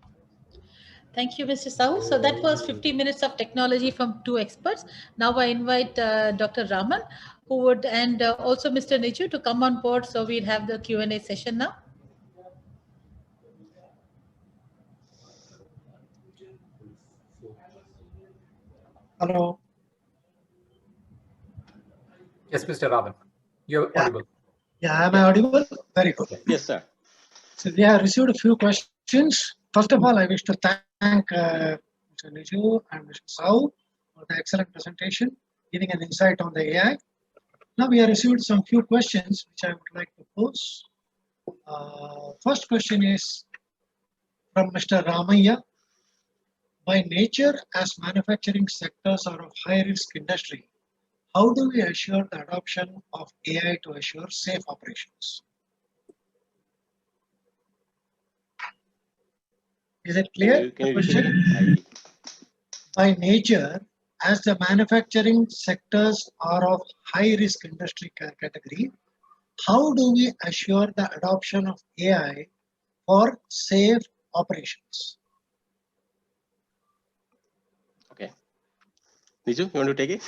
Thank you, Mr. Sahu. So that was 50 minutes of technology from two experts. Now I invite Dr. Raman, who would, and also Mr. Niju to come on board. So we'll have the Q&A session now. Hello. Yes, Mr. Raman, you're audible. Yeah, am I audible? Very good. Yes, sir. So we have received a few questions. First of all, I wish to thank Mr. Niju and Mr. Sahu for the excellent presentation, giving an insight on the AI. Now we have received some few questions which I would like to pose. First question is from Mr. Ramaya. By nature, as manufacturing sectors are of high risk industry, how do we assure the adoption of AI to assure safe operations? Is it clear? Can you the repeat question? it? By nature, as the manufacturing sectors are of high risk industry category, how do we assure the adoption of AI for safe operations? Okay. Niju, you want to take it?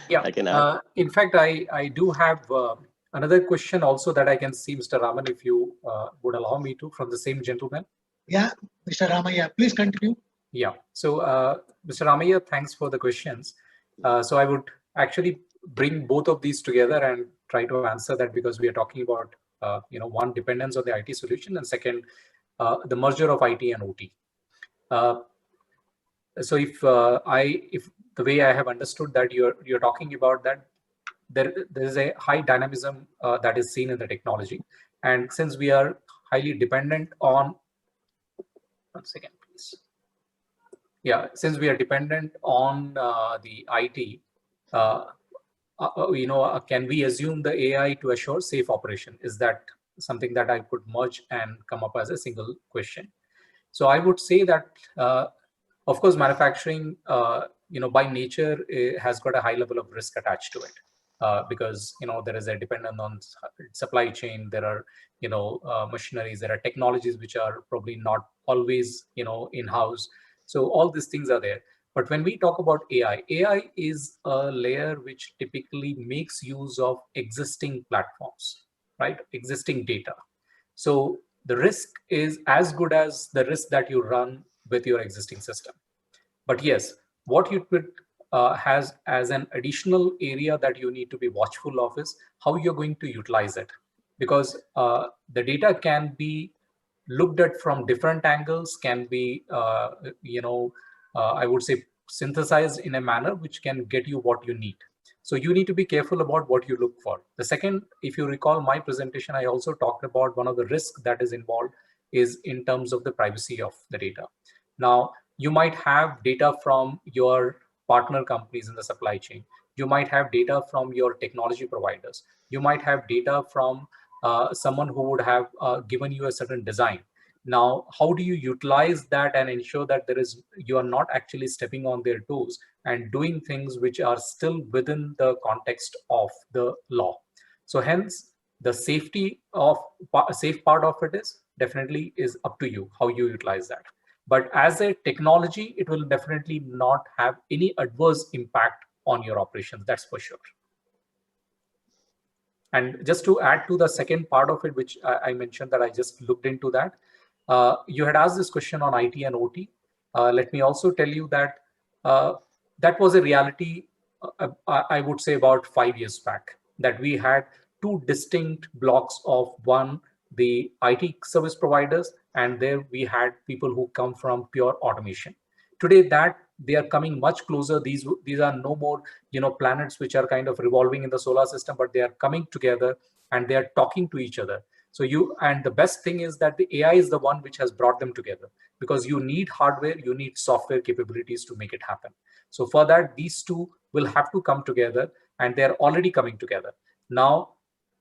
Yeah. I can add. In fact, I do have another question also that I can see, Mr. Raman, if you would allow me to, from the same gentleman. Yeah, Mr. Ramaya, please continue. Yeah. So, Mr. Ramaya, thanks for the questions. So I would actually bring both of these together and try to answer that, because we are talking about, one, dependence on the IT solution, and second, the merger of IT and OT. So if the way I have understood that you're talking about that, there is a high dynamism that is seen in the technology, and since we are highly dependent on, one second, please. Yeah, since we are dependent on the IT, can we assume the AI to assure safe operation? Is that something that I could merge and come up as a single question? So I would say that, of course, manufacturing, by nature, has got a high level of risk attached to it, because there is a dependence on supply chain. There are machineries. There are technologies which are probably not always in-house. So all these things are there. But when we talk about AI, AI is a layer which typically makes use of existing platforms, right? Existing data. So the risk is as good as the risk that you run with your existing system. But yes, what you could has as an additional area that you need to be watchful of is how you're going to utilize it, because the data can be looked at from different angles, can be I would say synthesized in a manner which can get you what you need. So you need to be careful about what you look for. The second, if you recall my presentation, I also talked about one of the risks that is involved is in terms of the privacy of the data. Now, you might have data from your partner companies in the supply chain. You might have data from your technology providers. You might have data from someone who would have given you a certain design. Now, how do you utilize that and ensure that you are not actually stepping on their toes and doing things which are still within the context of the law? So hence, the safe part of it is definitely is up to you how you utilize that. But as a technology, it will definitely not have any adverse impact on your operations. That's for sure. And just to add to the second part of it, which I mentioned that I just looked into that, you had asked this question on IT and OT. Let me also tell you that that was a reality, I would say about 5 years back, that we had two distinct blocks of one, the IT service providers, and there we had people who come from pure automation. Today, that they are coming much closer. These are no more planets which are kind of revolving in the solar system, but they are coming together and they are talking to each other. So and the best thing is that the AI is the one which has brought them together, because you need hardware, you need software capabilities to make it happen. So for that, these two will have to come together, and they're already coming together. Now,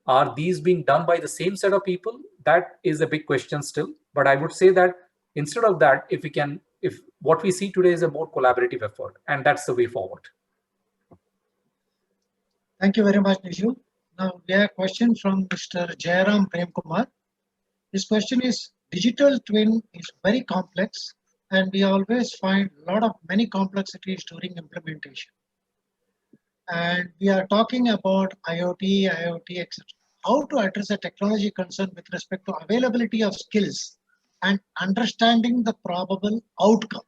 are these being done by the same set of people? That is a big question still. But I would say that instead of that, if what we see today is a more collaborative effort, and that's the way forward. Thank you very much, Niju. Now we have a question from Mr. Jairam Premkumar. His question is, digital twin is very complex and we always find many complexities during implementation. And we are talking about IoT, etc. How to address a technology concern with respect to availability of skills and understanding the probable outcome.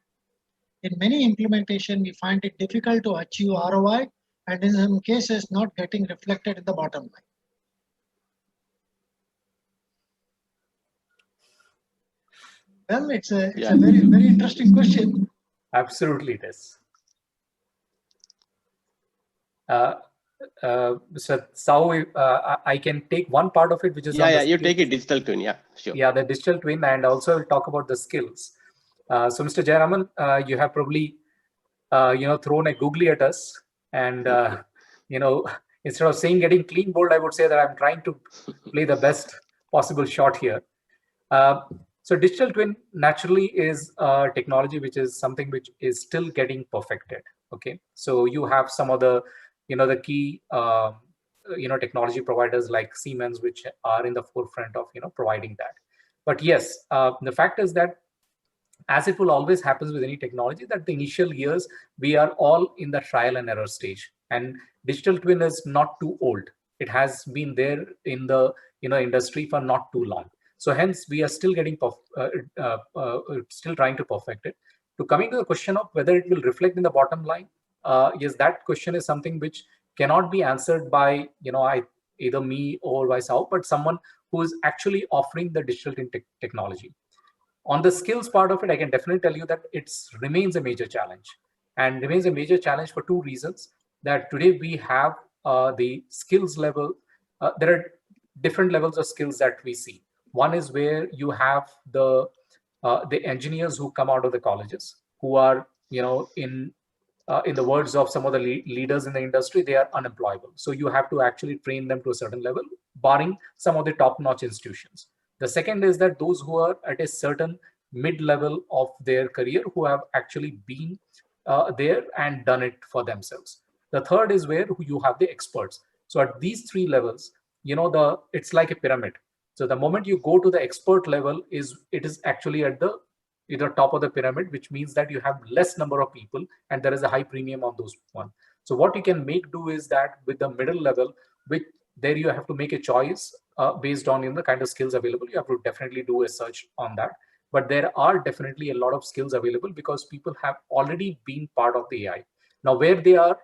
In many implementation, we find it difficult to achieve ROI, and in some cases, not getting reflected in the bottom line. Well, it's a very, very interesting question. Absolutely, it is. Mr. Sao, I can take one part of it, which is you take a digital twin. Yeah, sure. Yeah, the digital twin, and also we'll talk about the skills. So, Mr. Jayaraman, you have probably thrown a googly at us, and instead of saying getting clean bold, I would say that I'm trying to play the best possible shot here. So digital twin naturally is a technology which is something which is still getting perfected. Okay, so you have some of the the key technology providers like Siemens, which are in the forefront of providing that. But yes, the fact is that, as it will always happen with any technology, that the initial years we are all in the trial and error stage, and digital twin is not too old. It has been there in the industry for not too long. So hence we are still getting still trying to perfect it. To coming to the question of whether it will reflect in the bottom line, yes, that question is something which cannot be answered by either me or by Sao, but someone who is actually offering the digital twin technology. On the skills part of it, I can definitely tell you that it remains a major challenge, and remains a major challenge for two reasons. That today we have the skills level. There are different levels of skills that we see. One is where you have the engineers who come out of the colleges, who are in the words of some of the leaders in the industry, they are unemployable. So you have to actually train them to a certain level, barring some of the top-notch institutions. The second is that those who are at a certain mid-level of their career, who have actually been there and done it for themselves. The third is where you have the experts. So at these three levels, it's like a pyramid. So the moment you go to the expert level, it is actually at the either top of the pyramid, which means that you have less number of people and there is a high premium on those one. So what you can do is that with the middle level, which there you have to make a choice based on the kind of skills available. You have to definitely do a search on that. But there are definitely a lot of skills available because people have already been part of the AI. Now where they are,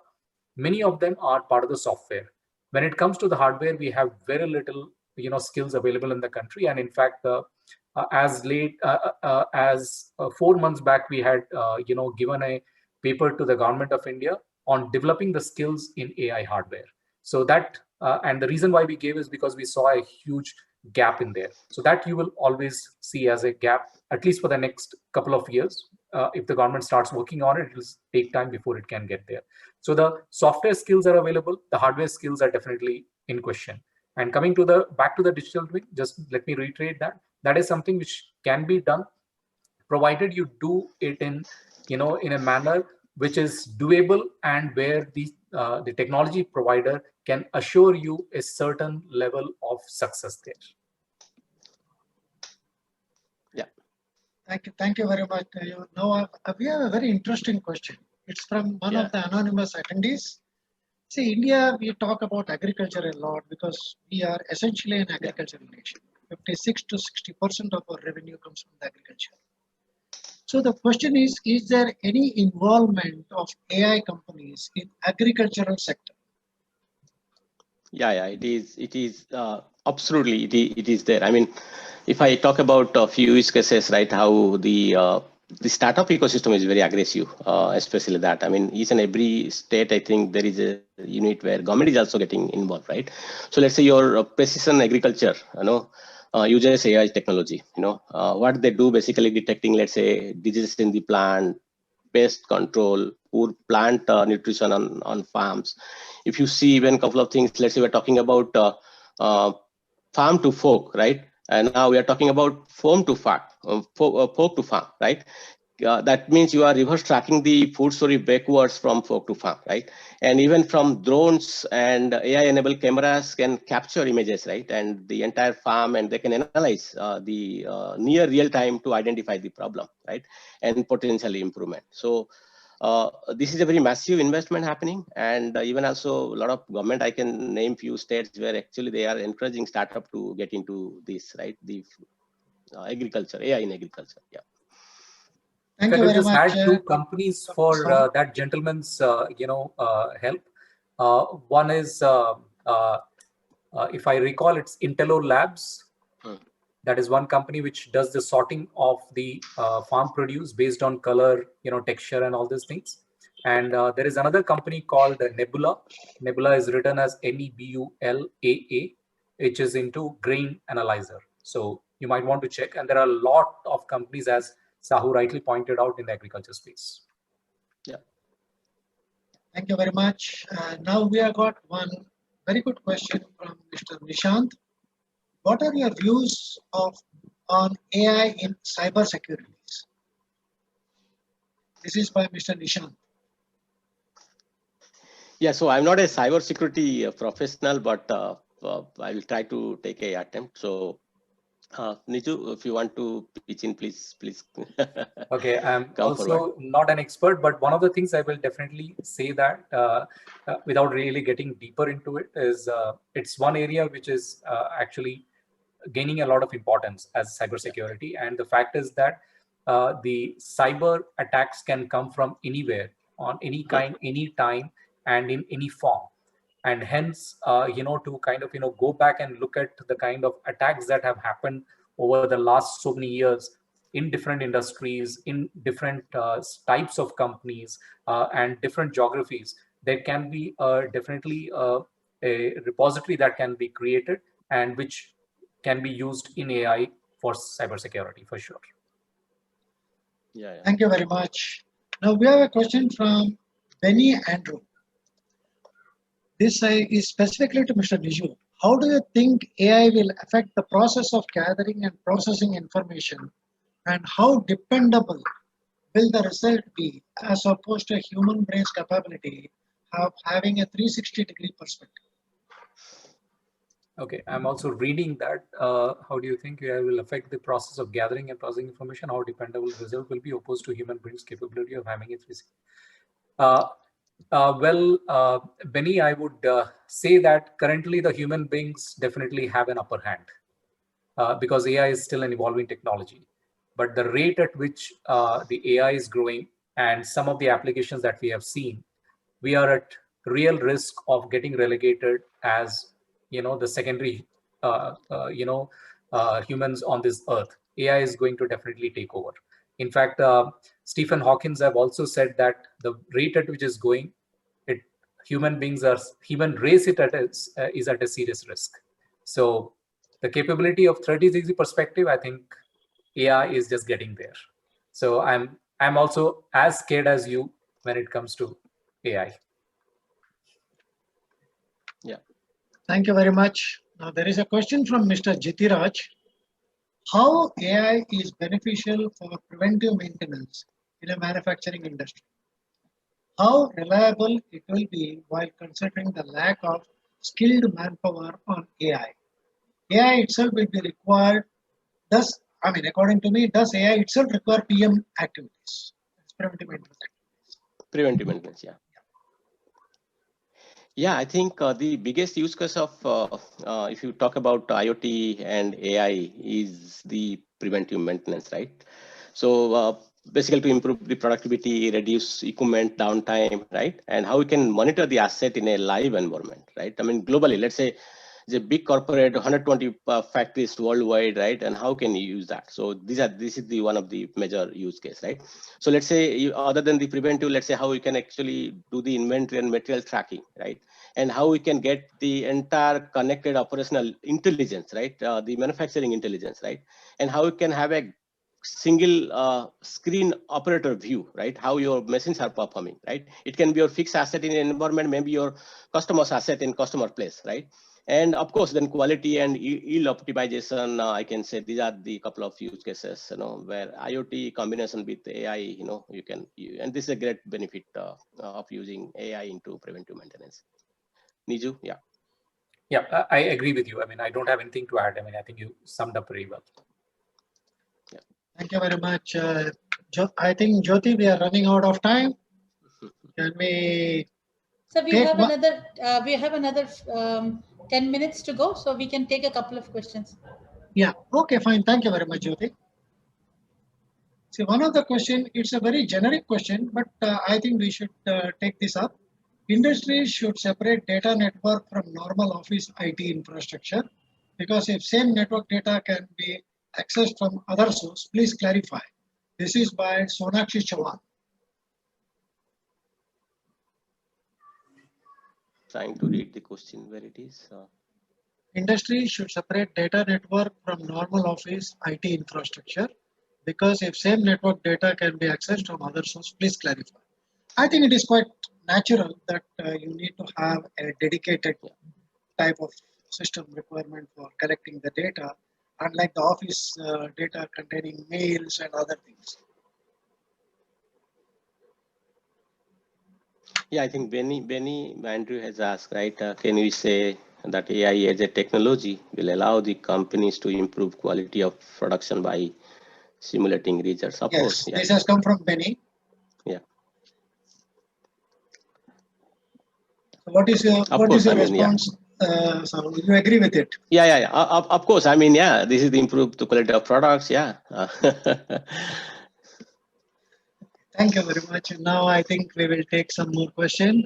many of them are part of the software. When it comes to the hardware, we have very little skills available in the country. And in fact, as late as 4 months back, we had given a paper to the government of India on developing the skills in AI hardware. So that and the reason why we gave is because we saw a huge gap in there. So that you will always see as a gap, at least for the next couple of years. If the government starts working on it, it will take time before it can get there. So the software skills are available, the hardware skills are definitely in question. And coming to back to the digital twin, just let me reiterate that is something which can be done, provided you do it in a manner which is doable and where the technology provider can assure you a certain level of success there. Yeah. Thank you very much. Now we have a very interesting question. It's from one of the anonymous attendees. See, India, we talk about agriculture a lot because we are essentially an agricultural nation. 56 to 60% of our revenue comes from the agriculture. So the question is there any involvement of AI companies in agricultural sector? Yeah, it is absolutely, it is there. I mean, if I talk about a few use cases, right, how the startup ecosystem is very aggressive, especially that. I mean, each and every state, I think there is a unit where government is also getting involved, right? So let's say your precision agriculture, uses AI technology. What they do basically detecting, let's say, diseases in the plant, pest control, poor plant nutrition on farms. If you see even a couple of things, let's say we're talking about farm to fork, right? And now we are talking about fork to farm, right? that means you are reverse tracking the food story backwards from fork to farm, right? And even from drones and AI-enabled cameras can capture images, right? And the entire farm, and they can analyze the near real time to identify the problem, right? And potentially improvement. So this is a very massive investment happening, and even also a lot of government. I can name few states where actually they are encouraging startup to get into this, right? The agriculture, AI in agriculture. Yeah. Thank If I you could very just much. add two companies for that gentleman's, help. One is, if I recall, it's Intello Labs. That is one company which does the sorting of the farm produce based on color, texture and all these things. And there is another company called Nebula. Nebula is written as Nebulaa, which is into grain analyzer. So you might want to check. And there are a lot of companies, as Sahu rightly pointed out, in the agriculture space. Yeah. Thank you very much. Now we have got one very good question from Mr. Nishant. What are your views on AI in cyber securities? This is by Mr. Nishant. Yeah, so I'm not a cybersecurity professional, but I will try to take a attempt. So, Niju, if you want to pitch in, please. Okay, I'm also forward. not an expert, but one of the things I will definitely say that without really getting deeper into it is it's one area which is actually gaining a lot of importance as cybersecurity. Yeah. And the fact is that the cyber attacks can come from anywhere, on any kind, any time, and in any form. And hence, to kind of, go back and look at the kind of attacks that have happened over the last so many years in different industries, in different types of companies and different geographies, there can be definitely a repository that can be created and which can be used in AI for cybersecurity for sure. Yeah. Thank you very much. Now we have a question from Benny Andrew. This is specifically to Mr. Niju. How do you think AI will affect the process of gathering and processing information, and how dependable will the result be as opposed to a human brain's capability of having a 360-degree perspective? Okay, I'm also reading that. How do you think AI will affect the process of gathering and processing information? How dependable the result will be opposed to human brain's capability of having a 360? Benny, I would say that currently the human beings definitely have an upper hand because AI is still an evolving technology. But the rate at which the AI is growing and some of the applications that we have seen, we are at real risk of getting relegated as, the secondary, humans on this earth. AI is going to definitely take over. In fact, Stephen Hawking have also said that the rate at which is going, human race is at a serious risk. So the capability of 360 perspective, I think AI is just getting there. So I'm also as scared as you when it comes to AI. Yeah. Thank you very much. Now there is a question from Mr. Jitiraj. How AI is beneficial for preventive maintenance in a manufacturing industry? How reliable it will be while considering the lack of skilled manpower on AI? AI itself will be required. According to me, does AI itself require PM activities? It's preventive maintenance activities. Preventive maintenance, yeah. Yeah, I think the biggest use case of, if you talk about IoT and AI, is the preventive maintenance, right? So basically to improve the productivity, reduce equipment downtime, right? And how we can monitor the asset in a live environment, right? I mean, globally, let's say the big corporate, 120 factories worldwide, right? And how can you use that? So this is the one of the major use case, right? So let's say other than the preventive, let's say how we can actually do the inventory and material tracking, right? And how we can get the entire connected operational intelligence, right? The manufacturing intelligence, right? And how we can have a single screen operator view, right? How your machines are performing, right? It can be your fixed asset in an environment, maybe your customer's asset in customer place, right? And of course, then quality and yield optimization, I can say these are the couple of use cases, where IoT combination with AI, you can, and this is a great benefit of using AI into preventive maintenance. Niju, yeah. Yeah, I agree with you. I mean, I don't have anything to add. I mean, I think you summed up very well. Thank you very much. I think, Jyoti, we are running out of time. Can we? So we Take have one- another 10 minutes to go, so we can take a couple of questions. Yeah. Okay, fine. Thank you very much, Jyoti. See, one of the question, it's a very generic question, but I think we should take this up. Industries should separate data network from normal office IT infrastructure, because if same network data can be accessed from other source, please clarify. This is by Sonakshi Chauhan. Trying to read the question where it is. Industry should separate data network from normal office IT infrastructure, because if same network data can be accessed from other source, please clarify. I think it is quite natural that you need to have a dedicated type of system requirement for collecting the data, unlike the office data containing mails and other things. Yeah, I think Benny Andrew has asked, right? Can we say that AI as a technology will allow the companies to improve quality of production by simulating results? Of course, yeah. This has come from Benny. Yeah. So what is your response? So you agree with it? Yeah. Of course. I mean, yeah, this is the improved quality of products. Yeah. Thank you very much. And now I think we will take some more questions.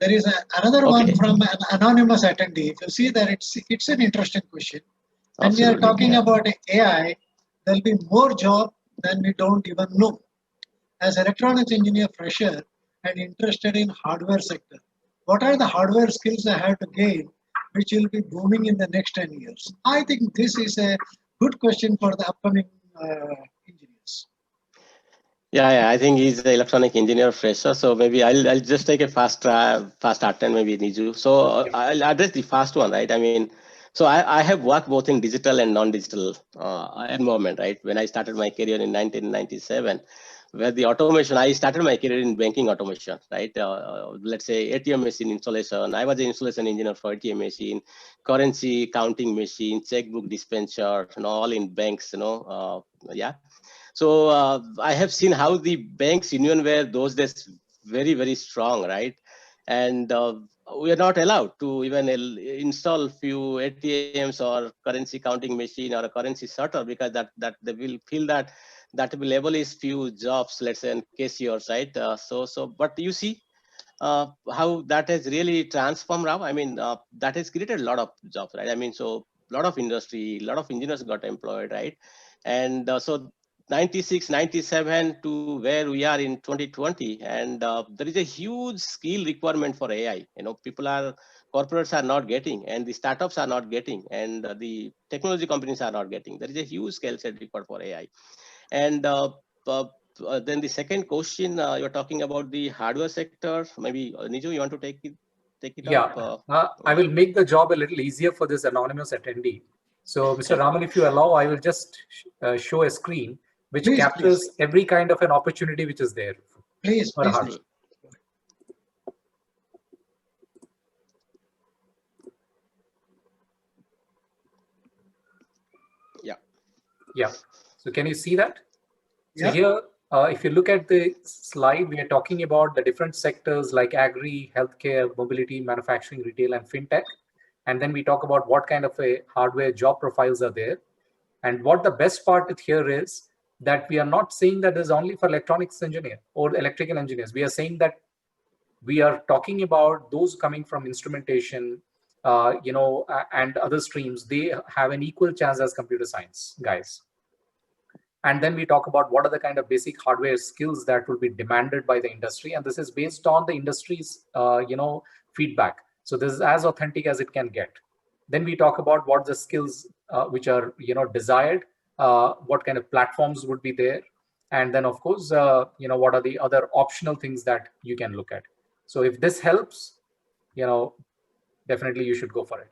There is another one from an anonymous attendee. If you see that it's an interesting question. When we are talking about AI, there'll be more job than we don't even know. As electronics engineer fresher and interested in hardware sector, what are the hardware skills I have to gain, which will be booming in the next 10 years? I think this is a good question for the upcoming engineers. Yeah, I think he's the electronic engineer fresher. So maybe I'll just take a fast attempt, maybe Niju. So I'll address the first one, right? I mean, so I have worked both in digital and non-digital environment, right? When I started my career in 1997, where the automation, I started my career in banking automation, right? Let's say ATM machine installation. I was an installation engineer for ATM machine, currency counting machine, checkbook dispenser, all in banks, yeah. So I have seen how the banks union were those days very, very strong, right? And we are not allowed to even install few ATMs or currency counting machine or a currency sorter, because that they will feel that will abolish few jobs, let's say, in cashiers, right? But you see how that has really transformed now. I mean, that has created a lot of jobs, right? I mean, so a lot of industry, a lot of engineers got employed, right? And so 96, 97 to where we are in 2020, and there is a huge skill requirement for AI. Corporates are not getting, and the startups are not getting, and the technology companies are not getting. There is a huge skill set required for AI. And then the second question, you're talking about the hardware sector. Maybe Niju, you want to take it up? I will make the job a little easier for this anonymous attendee. So, Mr. Raman, if you allow, I will just show a screen which captures every kind of an opportunity which is there. Please. Yeah. So can you see that? Yeah. So here, if you look at the slide, we are talking about the different sectors like agri, healthcare, mobility, manufacturing, retail, and fintech. And then we talk about what kind of a hardware job profiles are there. And what the best part here is that we are not saying that is only for electronics engineer or electrical engineers. We are saying that we are talking about those coming from instrumentation, and other streams. They have an equal chance as computer science guys. And then we talk about what are the kind of basic hardware skills that will be demanded by the industry. And this is based on the industry's, feedback. So this is as authentic as it can get. Then we talk about what the skills which are, desired, what kind of platforms would be there. And then, of course, what are the other optional things that you can look at? So if this helps, definitely you should go for it.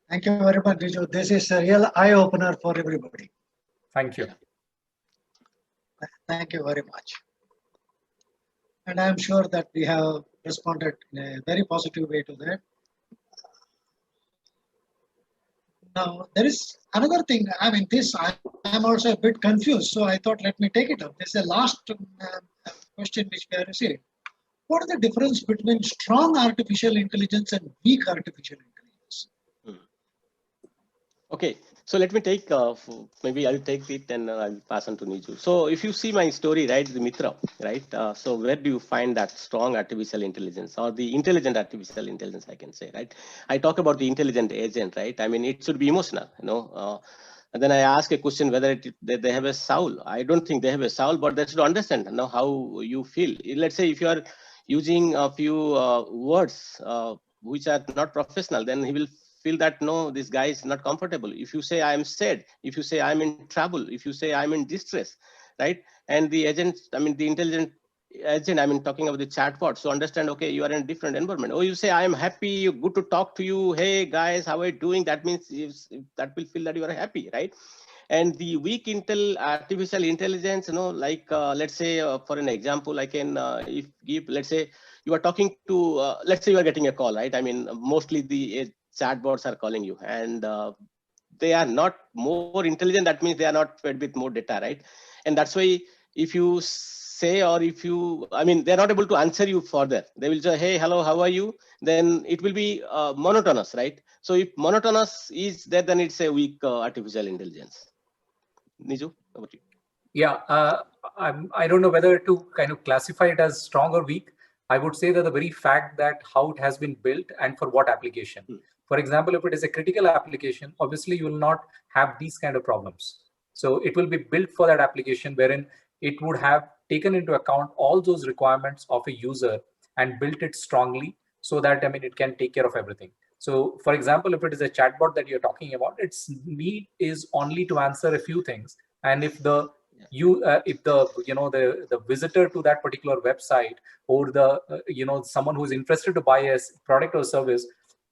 Thank you very much, Niju. This is a real eye-opener for everybody. Thank you. Yeah. Thank you very much. And I'm sure that we have responded in a very positive way to that. Now, there is another thing. I mean, I'm also a bit confused. So I thought, let me take it up. This is the last question which we have received. What is the difference between strong artificial intelligence and weak artificial intelligence? Okay, so let me take, maybe I'll take it and I'll pass on to Niju. So if you see my story, right, the Mitra, right? So where do you find that strong artificial intelligence or the intelligent artificial intelligence, I can say, right? I talk about the intelligent agent, right? I mean, it should be emotional, and then I ask a question whether they have a soul. I don't think they have a soul, but they should understand how you feel. Let's say if you are using a few words which are not professional, then he will feel that no, this guy is not comfortable. If you say I am sad, if you say I'm in trouble, if you say I'm in distress, right? And the agent, I mean the intelligent agent, I mean talking about the chatbot, so understand, okay, you are in a different environment. Or you say I am happy, good to talk to you, hey guys, how are you doing? That means that will feel that you are happy, right? And the weak artificial intelligence, like let's say for an example, I can give, let's say you are talking to, let's say you are getting a call, right? I mean, mostly the chatbots are calling you, and they are not more intelligent. That means they are not fed with more data, right? And that's why if you say, or if you, I mean, they're not able to answer you further. They will say, hey, hello, how are you? Then it will be monotonous, right? So if monotonous is there, then it's a weak artificial intelligence. Niju, over to you. Yeah, I don't know whether to kind of classify it as strong or weak. I would say that the very fact that how it has been built and for what application. For example, if it is a critical application, obviously you will not have these kind of problems. So it will be built for that application wherein it would have taken into account all those requirements of a user and built it strongly so that, I mean, it can take care of everything. So for example, if it is a chatbot that you're talking about, its need is only to answer a few things. And if the the visitor to that particular website, or the someone who's interested to buy a product or service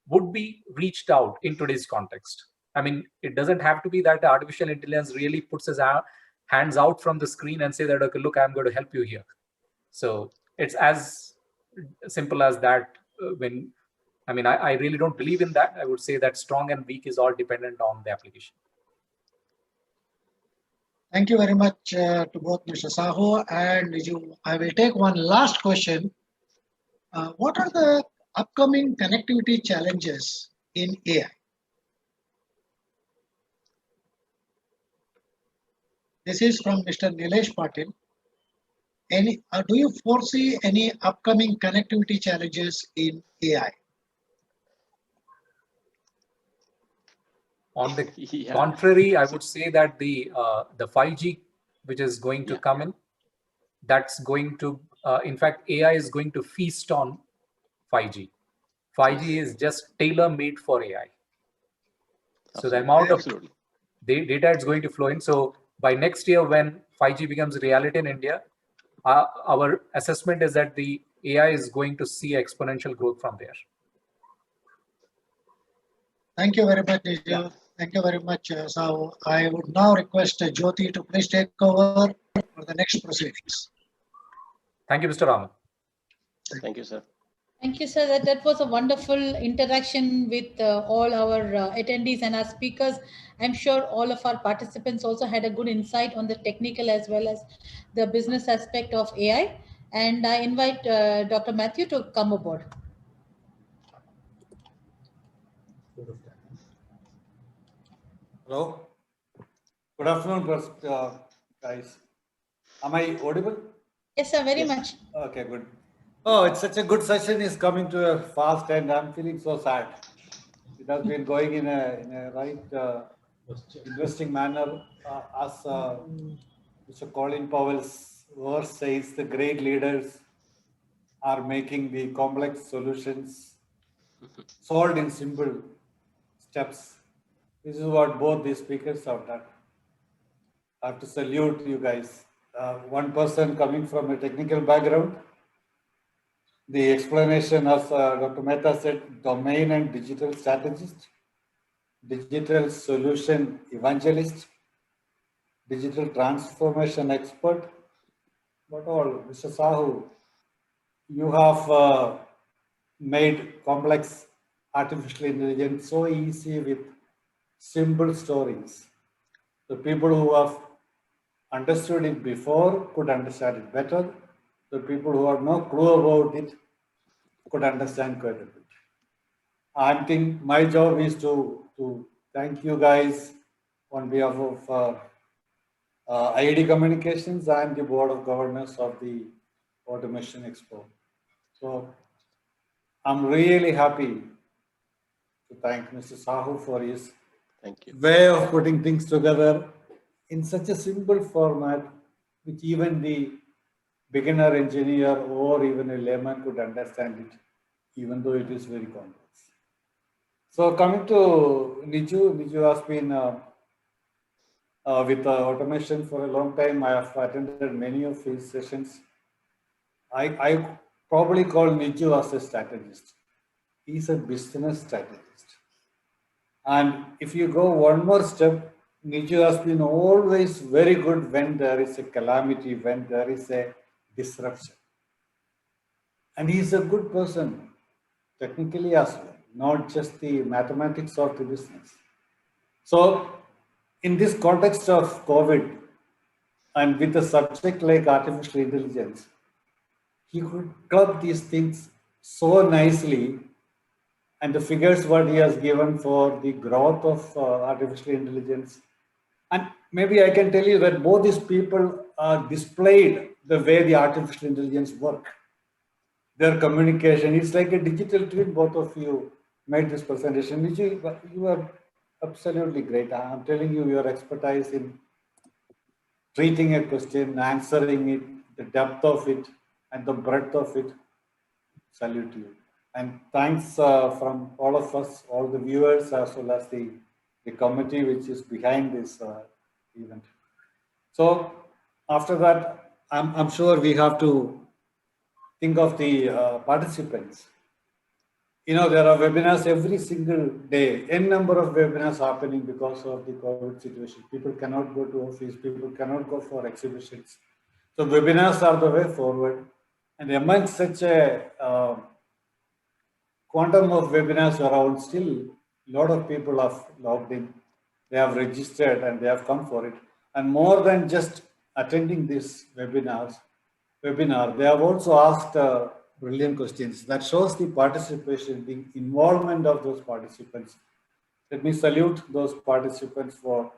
would be reached out in today's context. I mean, it doesn't have to be that the artificial intelligence really puts his hands out from the screen and say that, okay, look, I'm going to help you here. So it's as simple as that. I really don't believe in that. I would say that strong and weak is all dependent on the application. Thank you very much to both Mr. Sahu and Niju. I will take one last question. What are the upcoming connectivity challenges in AI? This is from Mr. Nilesh Patil. Do you foresee any upcoming connectivity challenges in AI? On the contrary, I would say that the 5G, which is going to come in, that's going to, in fact, AI is going to feast on 5G. 5G is just tailor-made for AI. So the amount of data it's going to flow in. So by next year, when 5G becomes a reality in India, our assessment is that the AI is going to see exponential growth from there. Thank you very much, Niju. Thank you very much, Sahu. I would now request Jyoti to please take over for the next proceedings. Thank you, Mr. Raman. Thank you, sir. Thank you, sir. That was a wonderful interaction with all our attendees and our speakers. I'm sure all of our participants also had a good insight on the technical as well as the business aspect of AI. And I invite Dr. Matthew to come aboard. Hello. Good afternoon, guys. Am I audible? Yes, sir, very much. Okay, good. Oh, it's such a good session is coming to a fast end. I'm feeling so sad. It has been going in a right interesting manner. As Mr. Colin Powell's verse says, the great leaders are making the complex solutions solved in simple steps. This is what both these speakers have done. I have to salute you guys. One person coming from a technical background, the explanation, as Dr. Mehta said, domain and digital strategist, digital solution evangelist, digital transformation expert. What all, Mr. Sahu, you have made complex artificial intelligence so easy with simple stories. The people who have understood it before could understand it better. The people who have no clue about it could understand quite a bit. I think my job is to thank you guys on behalf of IID Communications and the Board of Governors of the Automation Expo. So I'm really happy to thank Mr. Sahu for his Thank you. way of putting things together in such a simple format, which even the beginner engineer or even a layman could understand it, even though it is very complex. So coming to Niju has been with automation for a long time. I have attended many of his sessions. I probably call Niju as a strategist. He's a business strategist. And if you go one more step, Niju has been always very good when there is a calamity, when there is a disruption. And he's a good person, technically as well, not just the mathematics of the business. So in this context of COVID, and with a subject like artificial intelligence, he could club these things so nicely, and the figures what he has given for the growth of artificial intelligence. And maybe I can tell you that both these people are displayed the way the artificial intelligence work. Their communication, it's like a digital twin. Both of you made this presentation. Niju, you are absolutely great. I'm telling you, your expertise in treating a question, answering it, the depth of it, and the breadth of it, salute you. And thanks from all of us, all the viewers, as well as the committee which is behind this event. So after that, I'm sure we have to think of the participants. You know, there are webinars every single day, n number of webinars happening because of the COVID situation. People cannot go to office, people cannot go for exhibitions. So webinars are the way forward. And among such a quantum of webinars around, still a lot of people have logged in. They have registered and they have come for it. And more than just attending this webinar, they have also asked brilliant questions. That shows the participation, the involvement of those participants. Let me salute those participants for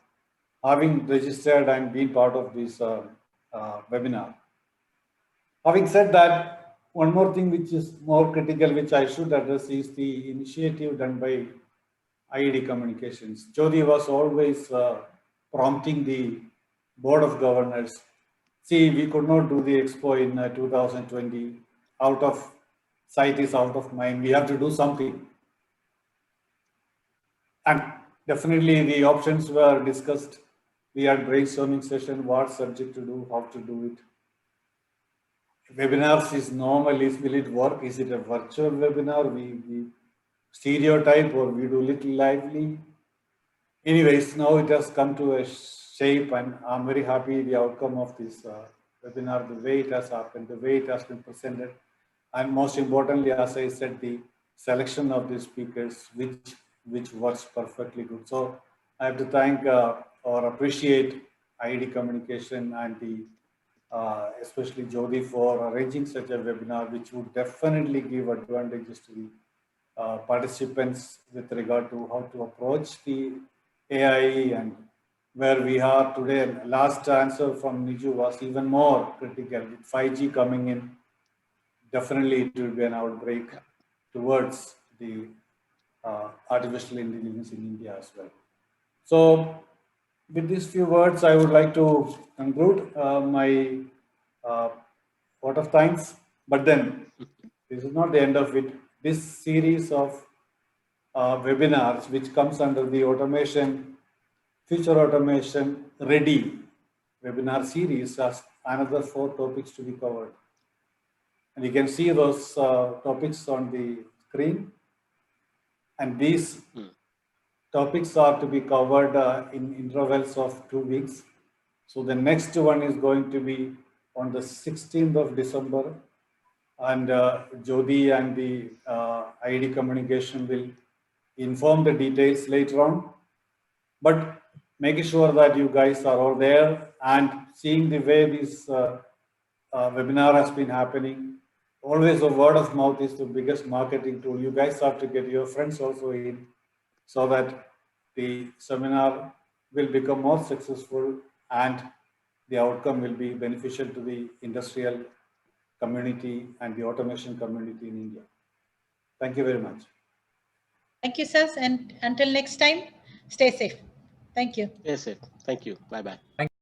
having registered and been part of this webinar. Having said that, one more thing which is more critical, which I should address, is the initiative done by IID Communications. Jyoti was always prompting the Board of Governors. See, we could not do the expo in 2020. Out of sight is out of mind. We have to do something. And definitely the options were discussed. We had brainstorming session, what subject to do, how to do it. Webinars is normal. Will it work? Is it a virtual webinar? We stereotype or we do little lively? Anyways, now it has come to a shape, and I'm very happy the outcome of this webinar, the way it has happened, the way it has been presented, and most importantly, as I said, the selection of the speakers, which works perfectly good. So I have to thank or appreciate IID Communication and the especially Jyoti for arranging such a webinar, which would definitely give advantages to the participants with regard to how to approach the AI and where we are today. Last answer from Niju was even more critical. With 5G coming in, definitely it will be an outbreak towards the artificial intelligence in India as well. So with these few words, I would like to conclude my vote of thanks. But then, this is not the end of it. This series of webinars, which comes under the automation, future automation ready, webinar series as another 4 topics to be covered. And you can see those topics on the screen. And these topics are to be covered in intervals of 2 weeks. So the next one is going to be on the 16th of December. And Jodi and the IED communication will inform the details later on. But making sure that you guys are all there and seeing the way this webinar has been happening. Always the word of mouth is the biggest marketing tool. You guys have to get your friends also in so that the seminar will become more successful and the outcome will be beneficial to the industrial community and the automation community in India. Thank you very much. Thank you, sirs. And until next time, stay safe. Thank you. Yes, sir. Thank you. Bye-bye.